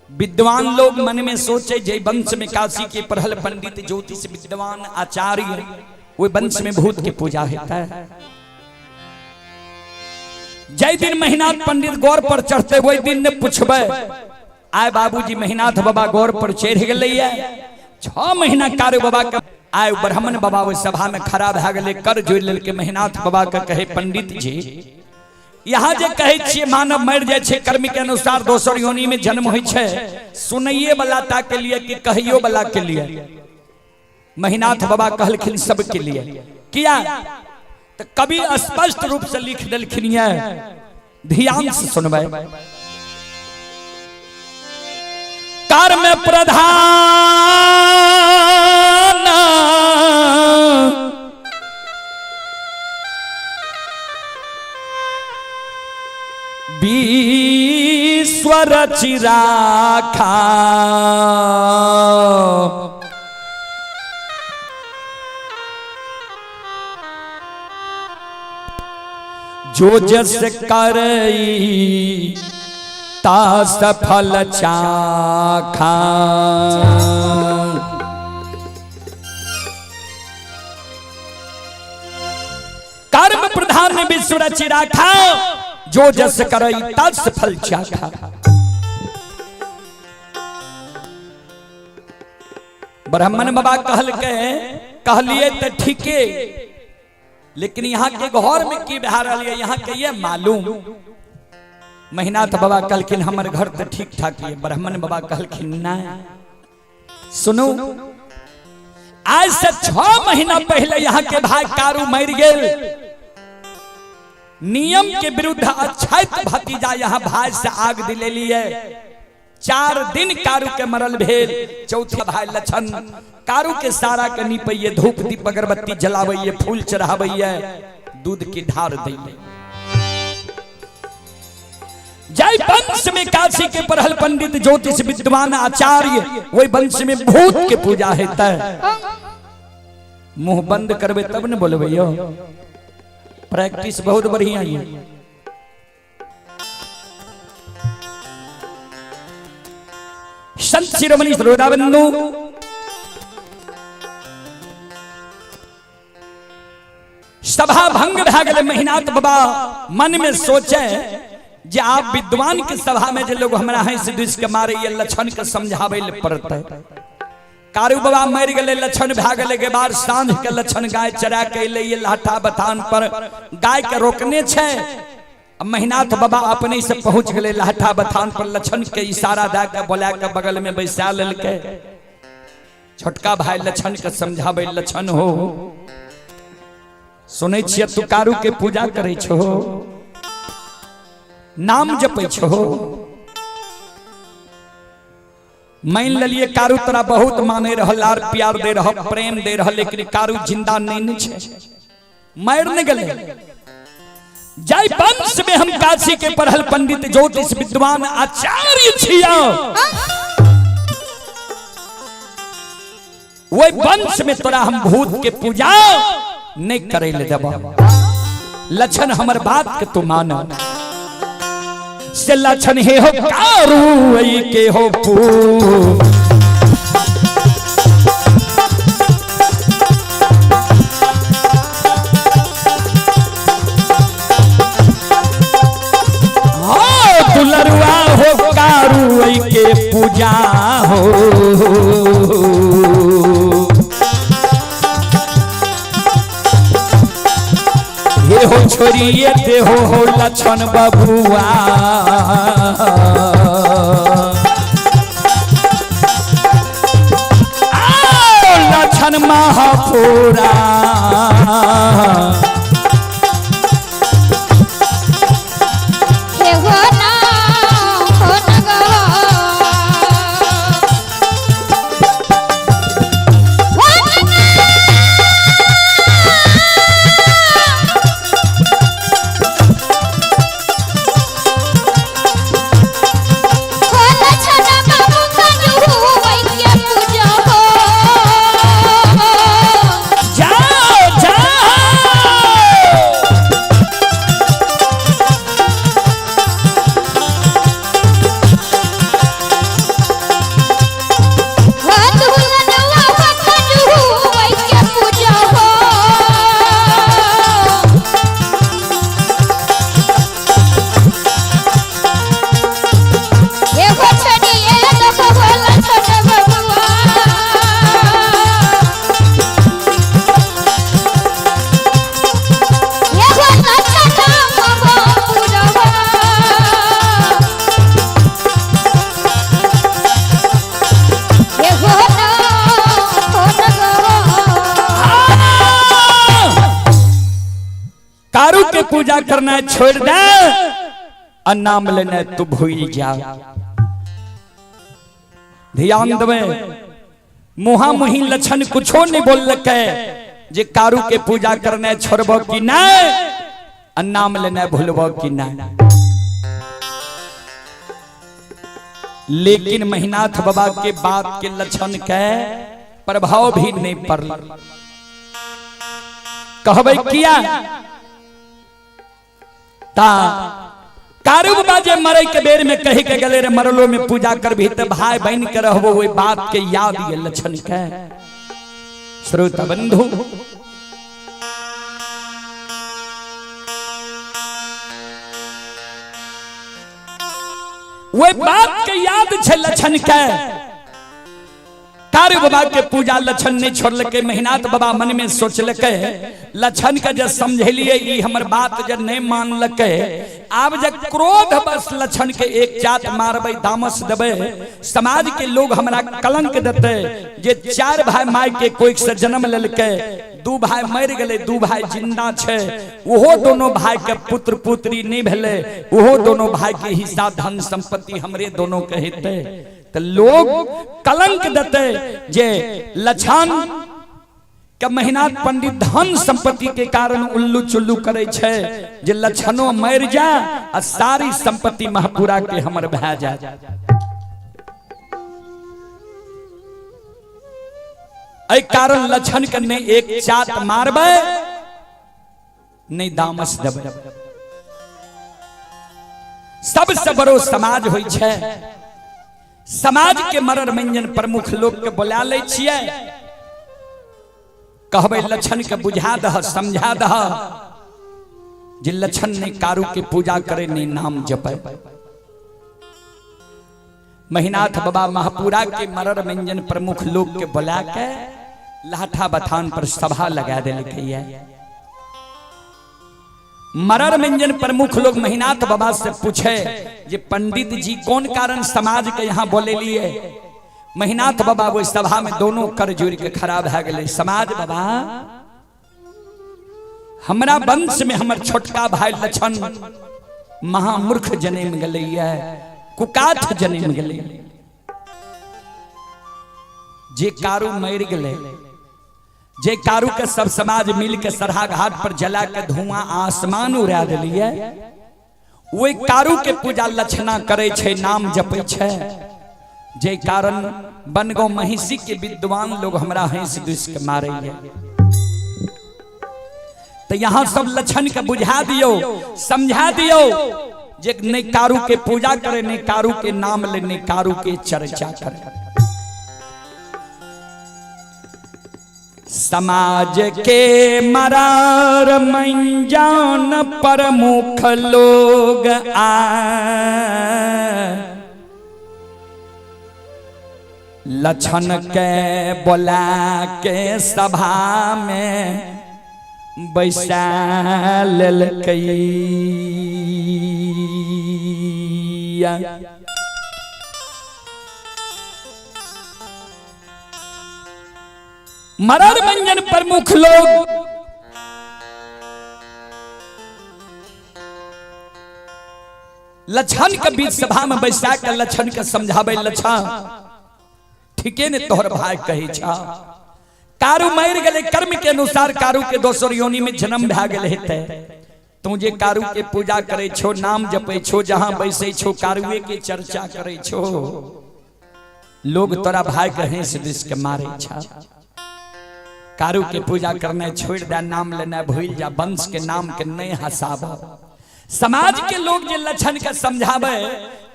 A: विद्वान लोग मन में सोचे जे वंश में काशी के पढ़ल पंडित ज्योतिष विद्वान आचार्य वो वंश में भूत की पूजा होता है। जय दिन महीनाथ पंडित गौर पर चढ़ते वही दिन ने पूछबे आय बाबूजी महीनाथ बाबा गौर पर चढ़ गए 6 महीना कारू बाबा का आय ब्राह्मण बाबा वो सभा में खड़ा भ गए कर जोड़ लेके महीनाथ बाबा का कहे पंडित जी यहाँ जे कहे छे मानव मर जाए छे कर्म के अनुसार दोसर योनि में जन्म होय छे सुनइए वाला ता के लिए कि कहियो वाला के लिए। महीनाथ बाबा कहलखिन सब के लिए किया तो कभी स्पष्ट रूप से लिख दिलखिन है ध्यान से सुनबे। कर्म प्रधान ईश्वर चिराखा जो जस करई ता सफल चाखा। कर्म प्रधान विश्व रचि राखा जो जस करई तस फल चाखा। ब्राह्मण बाबा कहलिए तो ठीके, लेकिन यहाँ के घर में की बहा रही है यहाँ के ये मालूम। महीनाथ बाबा कहलखिन हमर घर तो ठीक ठाक है। ब्राह्मण बाबा कहलखिन ना, सुनो आज से 6 महीना पहले यहाँ के भाई कारू मर गए। नियम के विरुद्ध अच्छाइत भतीजा यहाँ भाई से आग दिले लिए। 4 दिन कारू के मरल भेल। चौथा भाई लछन कारू के सारा के नीपैये, धूप दीप अगरबत्ती जलावैये, फूल चढ़ावैये, दूध की धार दैये। जय वंश में काशी के परहल पंडित ज्योतिष विद्वान आचार्य, वही वंश में भूत के पूजा है। मुंह बंद करबे तब न बोलबे यो। प्रैक्टिस बहुत बढ़िया है। संत शिरोमणि श्रोताबंधु, सभा भंग भा गए। महीनाथ बाबा मन में सोचे जे आप विद्वान के सभा में जे लोग हमरा हंस दुस के मारे ये लक्षण के समझावे ले पड़ते। कारू बाबा मर गए, लक्षण भा गए के बाद सांझ के लक्षण गाय चरा के लिए लाठा बथान पर गाय के रोकने छे। महीनाथ बाबा अपने से पहुंच गए लाठा बथान पर, लक्षण के इशारा दे के बोला के बगल में बैसा लेलके। छोटका भाई लक्षण के समझावे, लक्षण हो सुनै छियै तू कारू के पूजा करे छो, नाम जपै छो। मान लिये कारू तोरा बहुत माने रहल, लार प्यार दे रह, प्रेम दे रह, लेकिन कारू जिंदा नहीं छे, मर न गले। जय वंश में हम काशी के परहल पंडित ज्योतिष विद्वान आचार्य छिया। वही वंश में तोरा हम भूत के पूजा नहीं करे ले जब। लक्षण हमर बात के तू माना से लक्षण हे हो कारू के हो पू। हाँ दुलरुआ हो कारू के पूजा हो। ये हो छोड़िए दे हो लक्षण बबुआ। लक्षण महापुरा कारू के पूजा करना छोड़ दे और नाम लेना तू भूल जा। ध्यान देवे, मुहा मुही लक्षण कुछो नहीं बोल लके जे कारू के पूजा करना छोड़बो कि ना और नाम लेना भूलबो कि ना। लेकिन महीनाथ बाबा के बात के लक्षण के प्रभाव भी नहीं पड़ल। कहबै किया ता कारू बाबा जे मरे के बेर में कहे के गले रे मरलो में पूजा करबी त भाई बहन के रहबो, वही बात के याद ये लक्षण के। श्रोता बंधु, वो बात के याद छे लछन के कार्य बाबा के पूजा लछन नहीं छोड़ के मेहनाथ बाबा मन में सोच लके लछन के जब समझलिए ई हमर बात जब नहीं मान लके आब जब क्रोध बस लछन के एक चाट मारबे दामस देबे समाज के लोग हमरा कलंक देते जे 4 भाई माई के कोई से जन्म लेलके 2 भाई मर गए 2 भाई जिंदा छे ओहो दोनों भाई के पुत्र पुत्री नहीं भेले ओहो दोनों भाई के हिस्सा धन संपत्ति हमरे दोनों के हेते तो लोग कलंक देते जे लछन के मेहनाथ पंडित धन संपत्ति के कारण उल्लू चुल्लू करे छे जे लछनो मर जा आ सारी संपत्ति महापुरा के हमर भै जाए ऐ कारण लछन के ने एक चाट मारबे नहीं दामस देबे सबसे बड़ो समाज होई छे समाज के मरर मंजन प्रमुख लोग के बुला ले छिए कहबे लछन के बुझा दह समझा दह जे लछन ने कारू के पूजा करे ने नाम जपे मेहनाथ बाबा महापुरा के मरर मंजन प्रमुख लोग के बुला के लाठा बथान पर सभा लगा देलकै मरर मंजन प्रमुख लोग मेहनाथ बाबा से पूछे जे पंडित जी कौन कारण समाज के यहाँ बोले लिए मेहनाथ बाबा वो सभा में दोनों कर जोड़ के खड़ा भै गए समाज बाबा हमरा वंश में हमर छोटका भाई लछन महामूर्ख जन्म गले कुकाठ जन्म गले जे कारू मर गए जे कारू के सब समाज मिल के सरहा घाट पर जला के धुआं आसमान उड़ा दिलिए वो कारू के पूजा लछना करे छे नाम जपे छे जे कारण बनगो महिषी के विद्वान लोग हमरा हंस दुस के मारे तो यहाँ सब लछन के बुझा दियो समझा दियो जे नहीं कारू के पूजा करे नहीं कारू के नाम ले नहीं कारू के चर्चा करे समाज के मरार मंजान प्रमुख लोग लछन के बोला के सभा में बैसा लेलकै मरर मंजन प्रमुख लोग लछन के बीच सभा में बैसा के लछन के समझावे लछन ठीके ने तोहर भाई कहे छा कारू मर गए कर्म के अनुसार कारू के दोसर योनि में जन्म भै गेल हेते तू जे कारू के पूजा करे छो नाम जपे छो जहां बैसे छो कारुए के चर्चा करे छो लोग तोरा भाई के हंस दिस के मारे छा कारू के पूजा करना छोड़ दे नाम लेना भूल जा वंश के नाम के नहीं हसाब समाज के लोग जे लछन के समझावे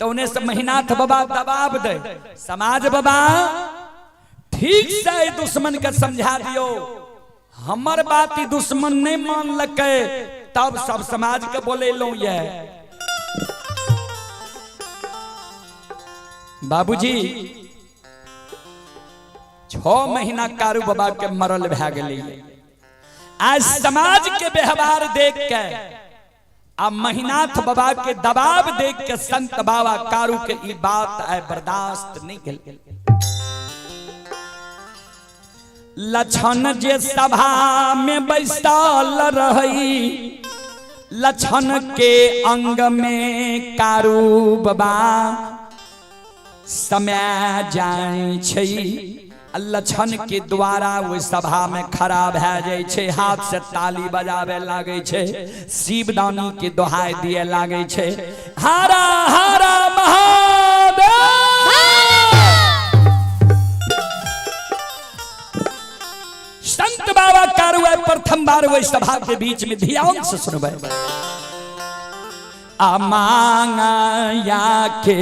A: तो उन्हें से मेहनाथ बाबा दबाव दे समाज बाबा ठीक से दुश्मन के समझा दियो हमर बात ही दुश्मन नहीं मान लके तब सब समाज के बोले लो ये बाबूजी 6 महीना कारू बाबा के मरल भै गेलै आज समाज के व्यवहार देख के आ मेहनाथ बाबा के दबाव देख के संत बाबा कारू के ई बात बर्दाश्त नहीं गेल लछन जे सभा में बैसल रही लछन के अंग में कारू बाबा समय जाय छै लछन के द्वारा वो सभा में खड़ा भै जाय छे हाथ से ताली बजावे लागे छे शिवदानी के दोहाई दिए लागे छे हारा हारा महादेव संत बाबा कारुए प्रथम बार वो सभा के बीच में ध्यान से सुनबे आ मांगा के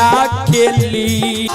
A: मैया के ली।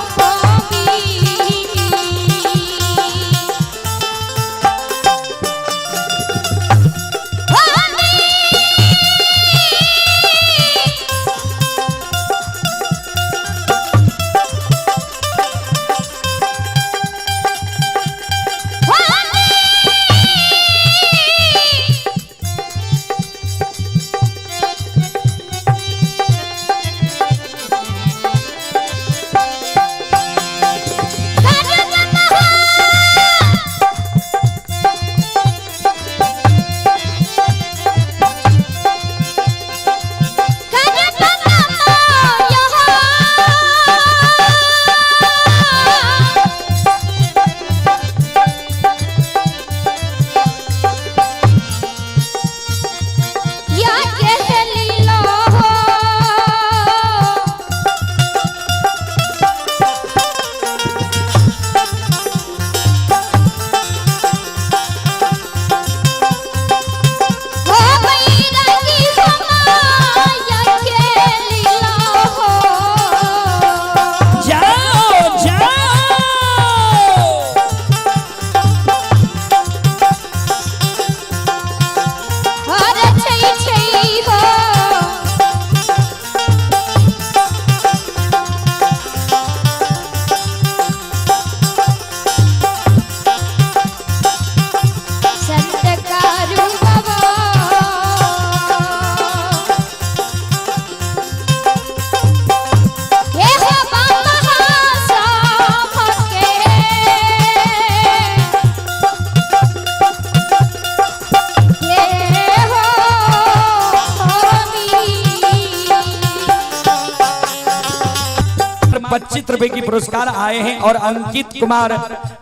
A: ₹25 की पुरस्कार आए हैं और Ankit Kumar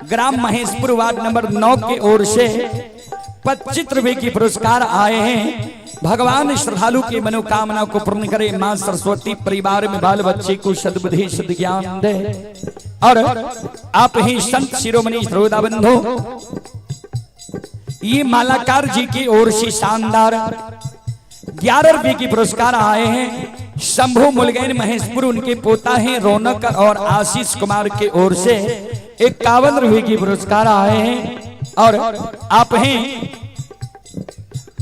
A: gram Maheshpur ward number 9 की ओर से ₹25 की पुरस्कार आए हैं। भगवान श्रद्धालु की मनोकामना को पूर्ण करे, मां सरस्वती परिवार में बाल बच्चे को सद्बुद्धि सद्ज्ञान दे। और आप ही संत शिरोमणि श्रोता बंधु, ये मालाकार जी की ओर से शानदार ₹11 की पुरस्कार आए हैं। शंभू मुलगैन महेशपुर उनके पोता हैं रौनक और आशीष कुमार के ओर से ₹51 की पुरस्कार आए हैं। और आप हैं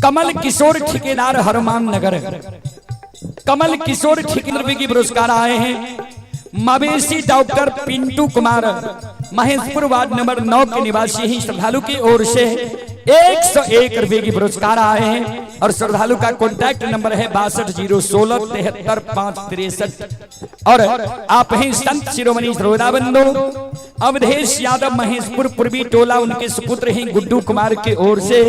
A: कमल किशोर ठेकेदार हनुमान नगर, कमल किशोर ठेकेदार की पुरस्कार आए हैं। मवेशी doctor Pintu Kumar Maheshpur ward number 9 के निवासी ही श्रद्धालु की ओर से ₹101 की पुरस्कार आए हैं। और श्रद्धालु का कॉन्टैक्ट नंबर है 620116 73 563। और आप हैं संत शिरोमणि श्रोता बंधु अवधेश यादव महेशपुर पूर्वी टोला, उनके सुपुत्र हैं गुड्डू कुमार की ओर से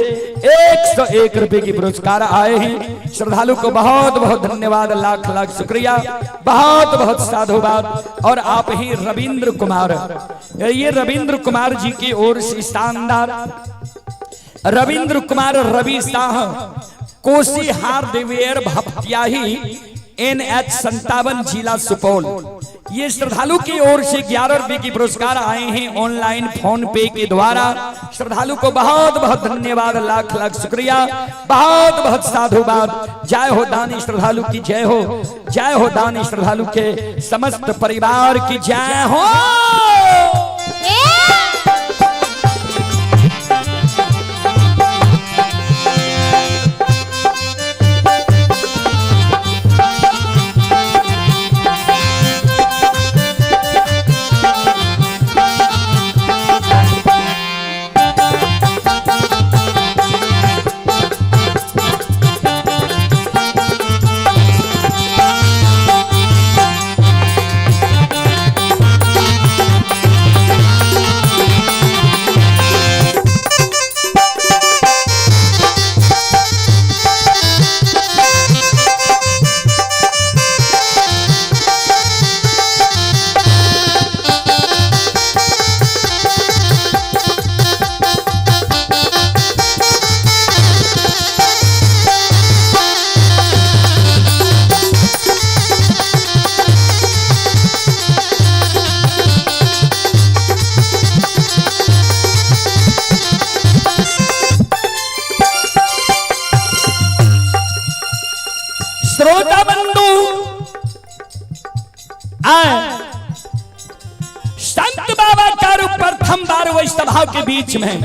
A: ₹101 की पुरस्कार आए हैं। श्रद्धालु को बहुत बहुत धन्यवाद, लाख लाख शुक्रिया, बहुत बहुत साधुवाद। और आप ही रविंद्र कुमार, ये रविंद्र कुमार जी की ओर से शानदार रविंद्र कुमार रवि शाह कोसी हार्डवेयर भपटियाही NH 57 जिला सुपौल, ये श्रद्धालु की ओर से ₹11 की पुरस्कार आए हैं ऑनलाइन फोन पे के द्वारा। श्रद्धालु को बहुत बहुत धन्यवाद, लाख लाख शुक्रिया, बहुत बहुत साधुवाद। जय हो दानी श्रद्धालु की जय हो, जय हो दानी श्रद्धालु के समस्त परिवार की जय हो। संत बाबा चारू प्रथम बार वैष्णव के बीच में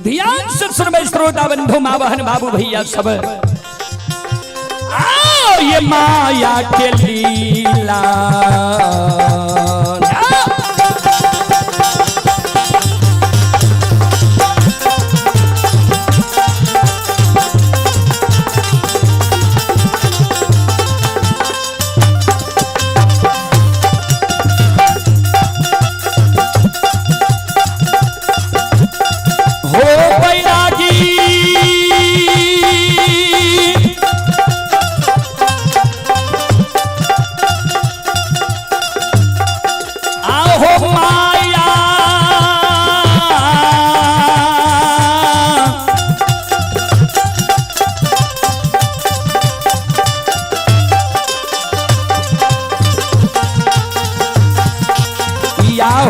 A: ध्यान से सुनबे श्रोता बंधु माँ बहन बाबू भैया सब। आओ ये माया के लीला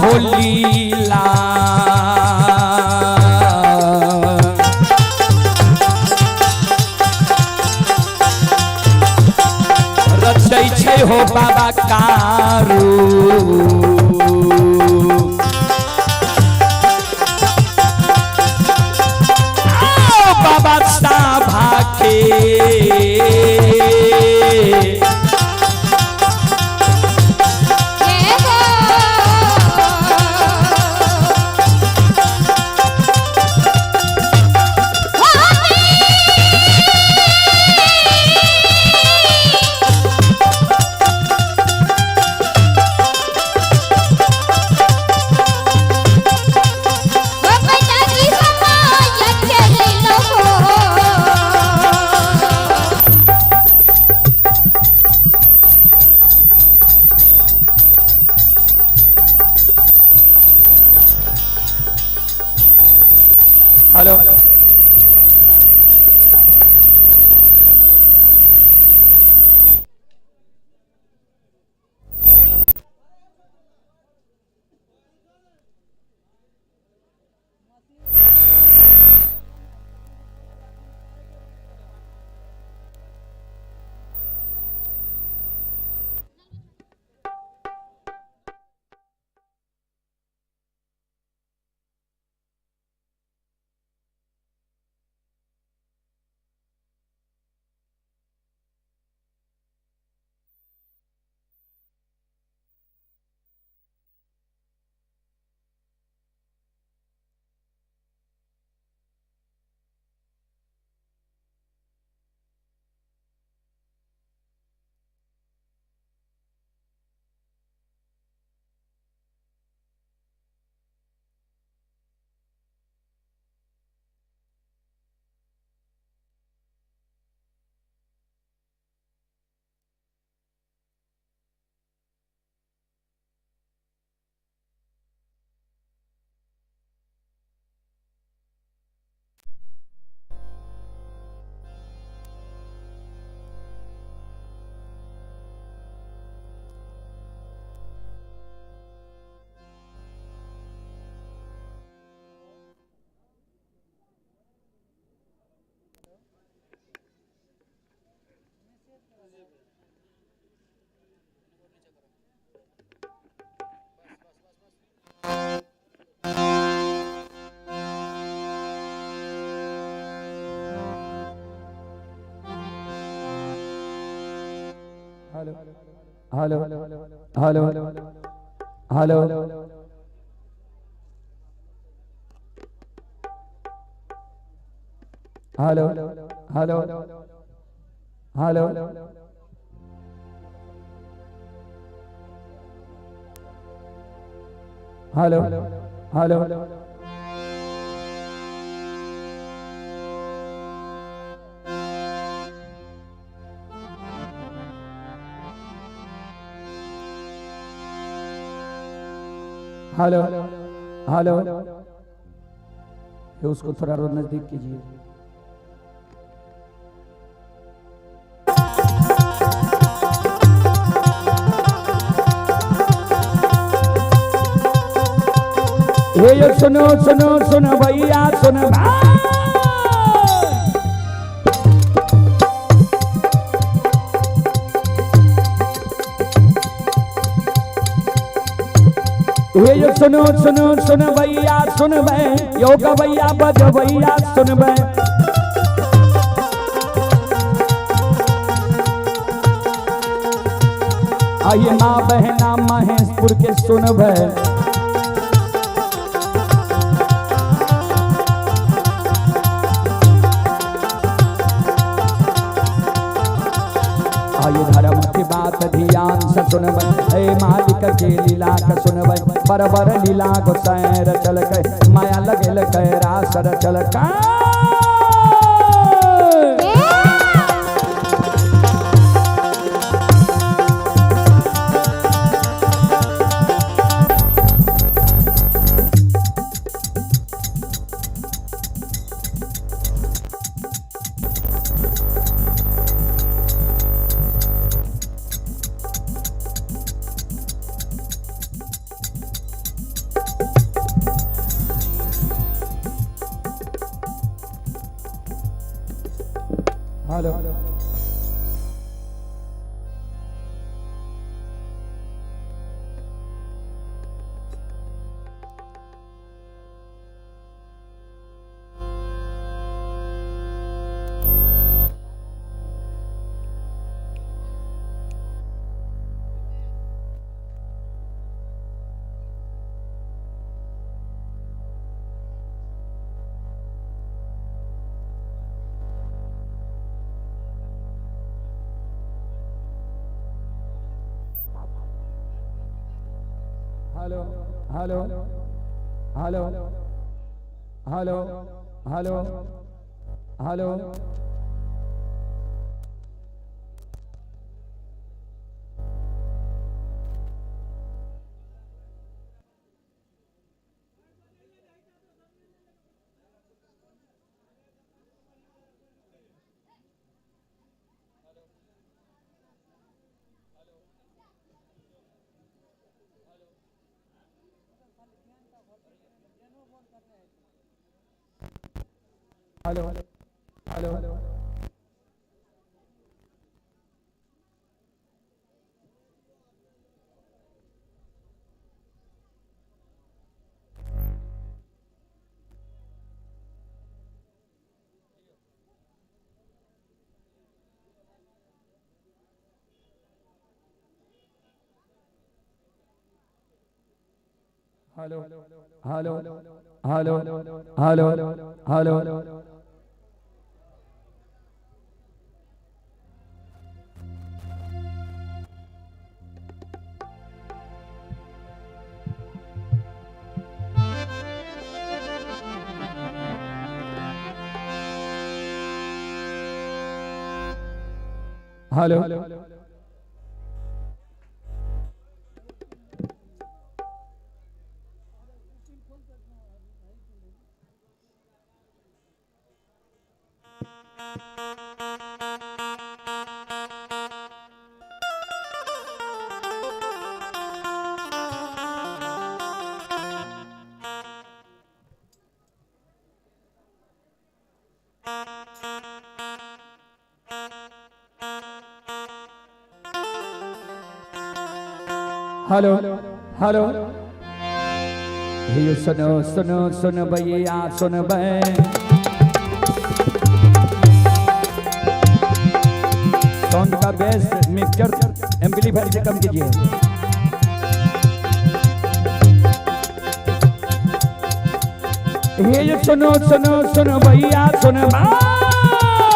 A: हो लीला रचै छै हो बाबा कारू बाबा साभा के hello hello hello hello hello hello hello hello hello hello hello उसको थोड़ा रोज नजदीक कीजिए। ये सुनो सुनो सुनो भैया सुनो सुनो सुनो सुन भैया सुन भै यो गवैया बजवैया सुन भै आइए माँ बहना महेशपुर के सुन भै आइए धर्म की बात ध्यान से सुनबै हे मालिक के लीला के सुनबै बरबर लीला को सैर चल के माया लगल के रास चल का hello hello hello hello hello hello hello hello hello hello hello hello hello hello hello hello ये सुनो सुनो सुन भैया सुन भै साउंड का बेस मिक्सर एम्पलीफायर से कम कीजिए। ये सुनो सुनो सुन भैया सुन भै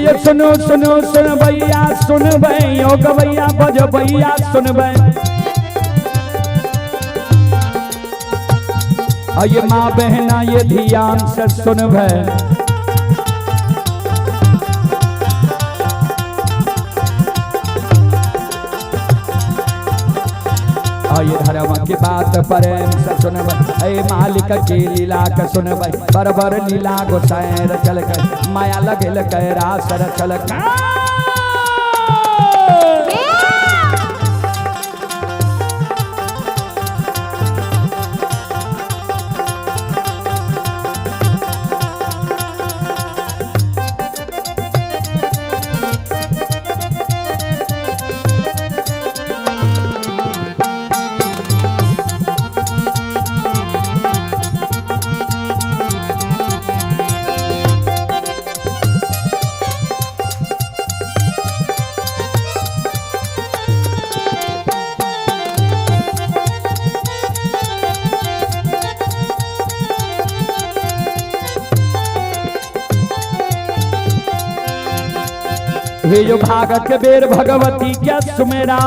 A: ये सुनो सुनो सुन भैया सुन भै यो गवैया बज भैया सुन भै ये माँ बहना ये ध्यान से सुन भै ये धर्म की बात प्रेम से सुन भै मालिक की लीला के सुन भै बरबर लीला गोसाएर चल कर माया लगल के रास चल हे जो भागत बेर भगवती क्या सुमेरा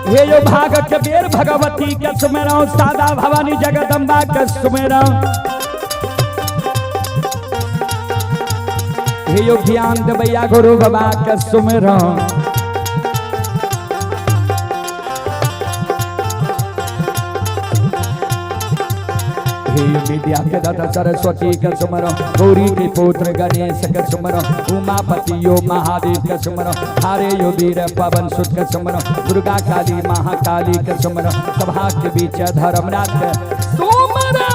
A: हे जो भागत बेर भगवती क्या सुमेरा सादा भवानी जगदम्बा का सुमेरा हे यो ज्ञान दबैया गुरु बाबा का सुमेरा विद्या के दाता सरस्वती का सुमरो गौरी के पुत्र गणेश का सुमरो उमापति यो महादेव का सुमरो हारे यो वीर पवन सुत का सुमरो दुर्गा काली महाकाली का सुमरो सभा के बीच धर्मराज का सुमरो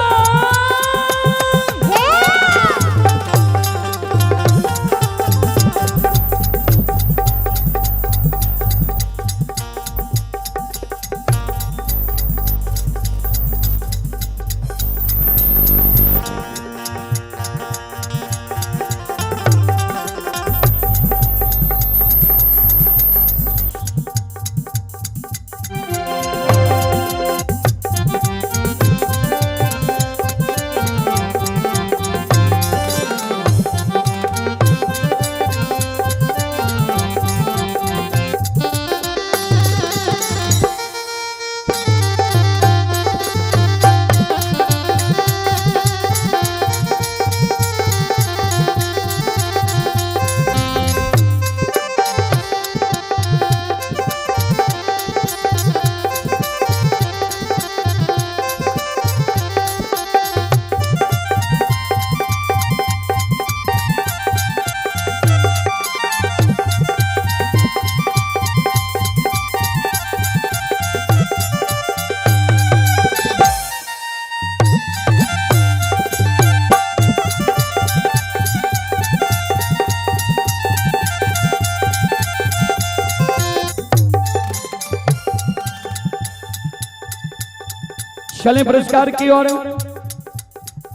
A: चले पुरस्कार की ओर।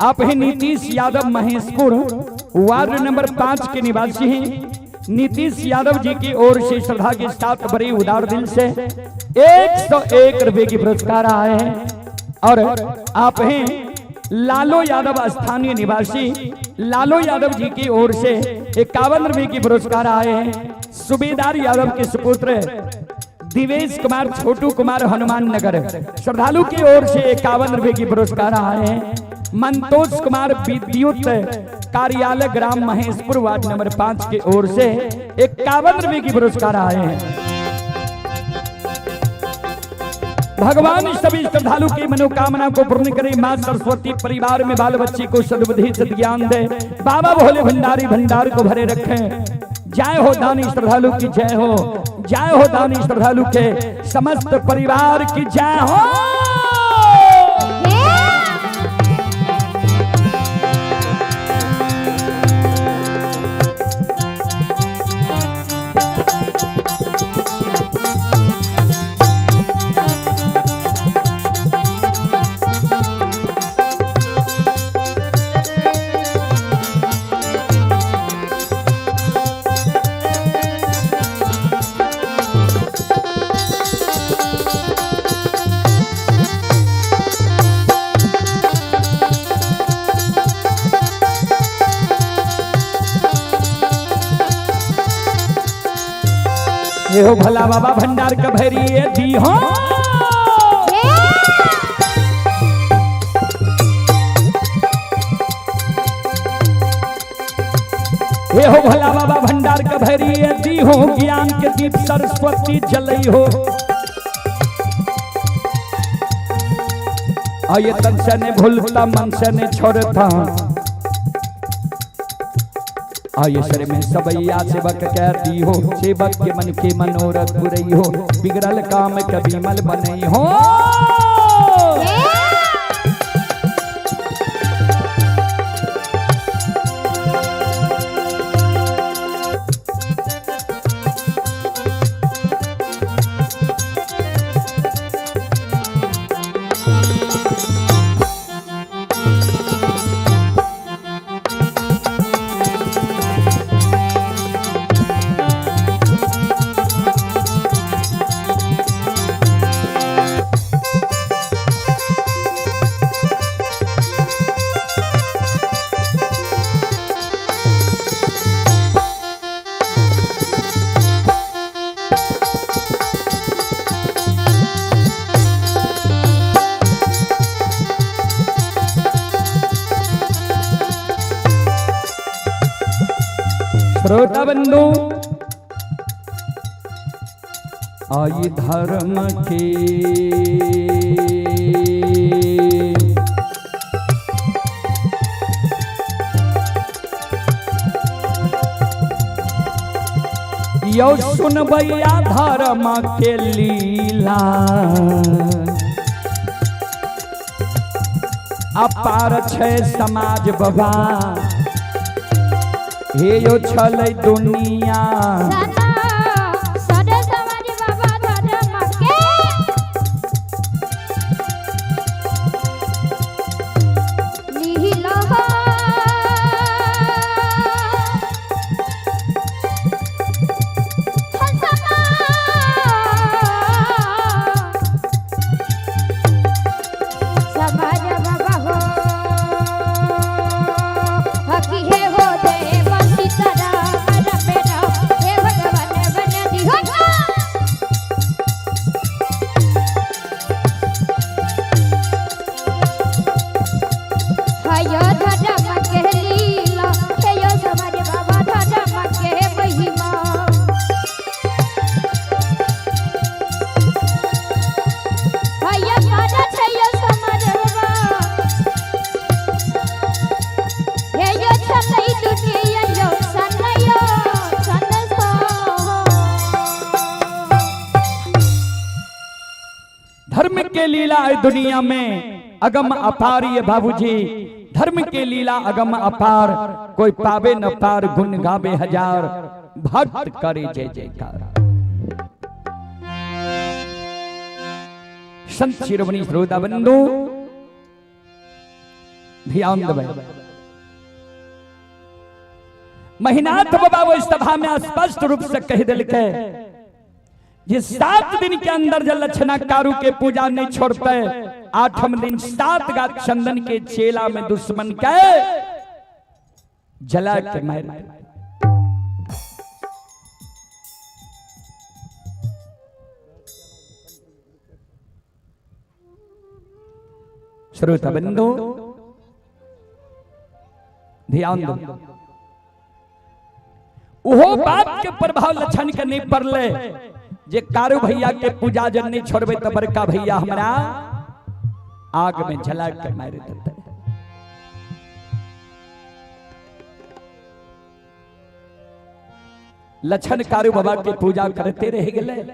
A: आप हैं नीतीश यादव महेशपुर वार्ड नंबर 5 के निवासी हैं। नीतीश यादव जी की ओर से श्रद्धा के साथ बड़े उदार दिल से 101 रुपए की पुरस्कार आए हैं। और आप हैं लालो यादव स्थानीय निवासी, लालो यादव जी की ओर से 51 रुपए की पुरस्कार आए हैं। सूबेदार यादव के सुपुत्र दिवेश कुमार छोटू कुमार हनुमान नगर श्रद्धालु की ओर से 51 रुपए की पुरस्कार आए हैं। मंतोष कुमार विद्युत कार्यालय ग्राम महेशपुर वार्ड नंबर 5 की ओर से 51 रुपए की पुरस्कार आए हैं। भगवान सभी श्रद्धालु की मनोकामना को पूर्ण करे। मां सरस्वती परिवार में बाल बच्चे को सद्बुद्धि सद्ज्ञान दे। बाबा भोले भंडारी भंडार को भरे रखें। जय हो दानी श्रद्धालु की जय हो, जय हो दानी श्रद्धालु के समस्त परिवार की जय हो। ये हो भला बाबा भंडार का भैरी दी हो। ये हो भला बाबा भंडार का भैरी दी हो। ज्ञान के दीप सरस्वती जलई हो। आये तन से ने भूलता मन से ने छोड़ता। आये सर में सबैया सेवक कहती हो। सेवक के मन के मनोरथ बुरई हो। बिगड़ल काम कभी मल बनई हो। श्रोता बंधु आई धर्म के यो सुन भैया धर्म के लीला अपार छे समाज बाबा हे यो छलै दुनिया
B: सदा समाज बाबा धर्म के लीला समाज बाबा हो हकी है हो दे बंसी सदा रपेना हे भगवान बन दी हो हायो धर्म के लीला हे यो समाज बाबा धर्म के महिमा हायो सारा छयो समाज बाबा हे यो छलै दुनिया यो सनयो सनसो
A: धर्म के लीला है दुनिया में अगम अपार ये बाबूजी धर्म के लीला अगम अपार कोई पावे न पार गुण गावे हजार भक्त करे जय जयकार संत शिरोमणि श्रोता बंधु ध्यान देबै महीनाथ बाबा वो सभा में स्पष्ट रूप से कह दिलके ये 7 दिन के अंदर जब लक्षणा कारू के पूजा नहीं छोड़ते 8वें दिन 7 गात चंदन के चेला में दुश्मन के जला के मार श्रोता बंधु ध्यान दो ओहो बात के प्रभाव लक्षण के नहीं पड़ले जे कारू भैया के पूजा जन नहीं छोड़बे तो बड़का भैया हमरा आग में जला के मार देते लक्षण कारू बाबा के पूजा करते रह गए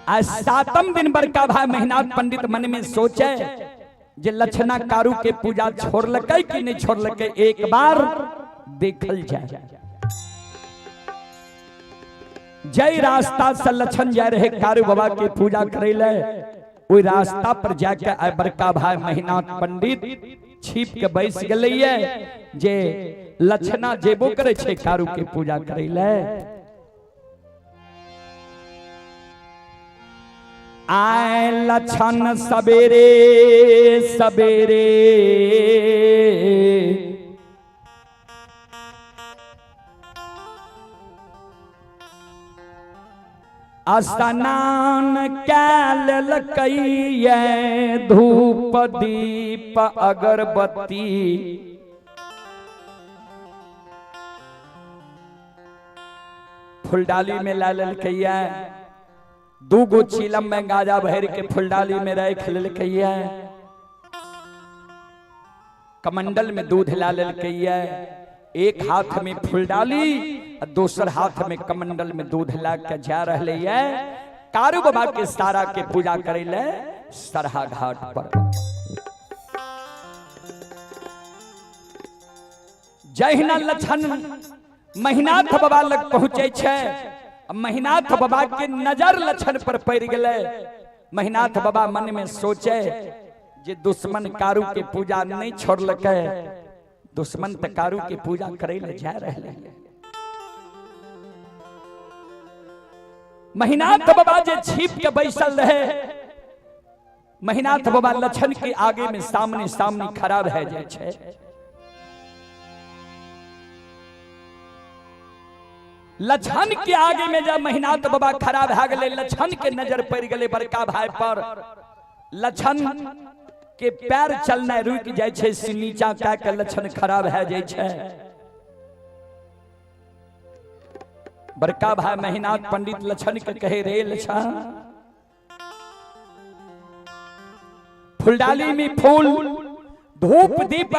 A: आज 7वें दिन बड़का भाई मेहनाथ पंडित मन में सोचे जे लक्षणा कारू के पूजा छोड़लकै कि नहीं छोड़लकै एक बार देखल जाए जय रास्ता से लक्षण जाए रहे कारू बाबा के पूजा करे ले ओई रास्ता पर जाके आय बड़का भाई मेहनाथ पंडित छिप के बैस गेलैये जे लक्षणा जेबो करे छे कारू के पूजा करे ले आय लक्षण सवेरे सवेरे स्नान कैल कइये धूप दीप अगरबत्ती फुलडाली में ला ललकैया 2 गो चीलम में गाजा भर के फुलडाली में रख ललकैया कमंडल में दूध ला ललकैया एक हाथ में फुलडाली और दूसर हाथ में कमंडल में दूध ला के जा रहे है कारू बाबा के सारा के पूजा करे ले सरहा घाट पर जहिना लक्षण महीनाथ बाबा लग पहुंचे छे महीनाथ बाबा के नजर लक्षण पर पड़ गए महीनाथ बाबा मन में सोचे जे दुश्मन कारू के पूजा नहीं छोड़लकै दुश्मन त कारू के पूजा करे ले जा रहे महीनाथ बाबा जे छिप के बैसल रहे महीनाथ बाबा लक्षण के आगे में सामने सामने खड़ा रह जाए छे लक्षण के आगे में जब महीनाथ बाबा खड़ा भ गए लक्षण के नजर पड़ गए बड़का भाई पर लक्षण के पैर चलना रुक जाय छे से नीचा का के लक्षण खराब है जाय छे। बड़का भाई महीनाथ पंडित लक्षण के कहे रे लक्षण फुलडाली में फूल धूप दीप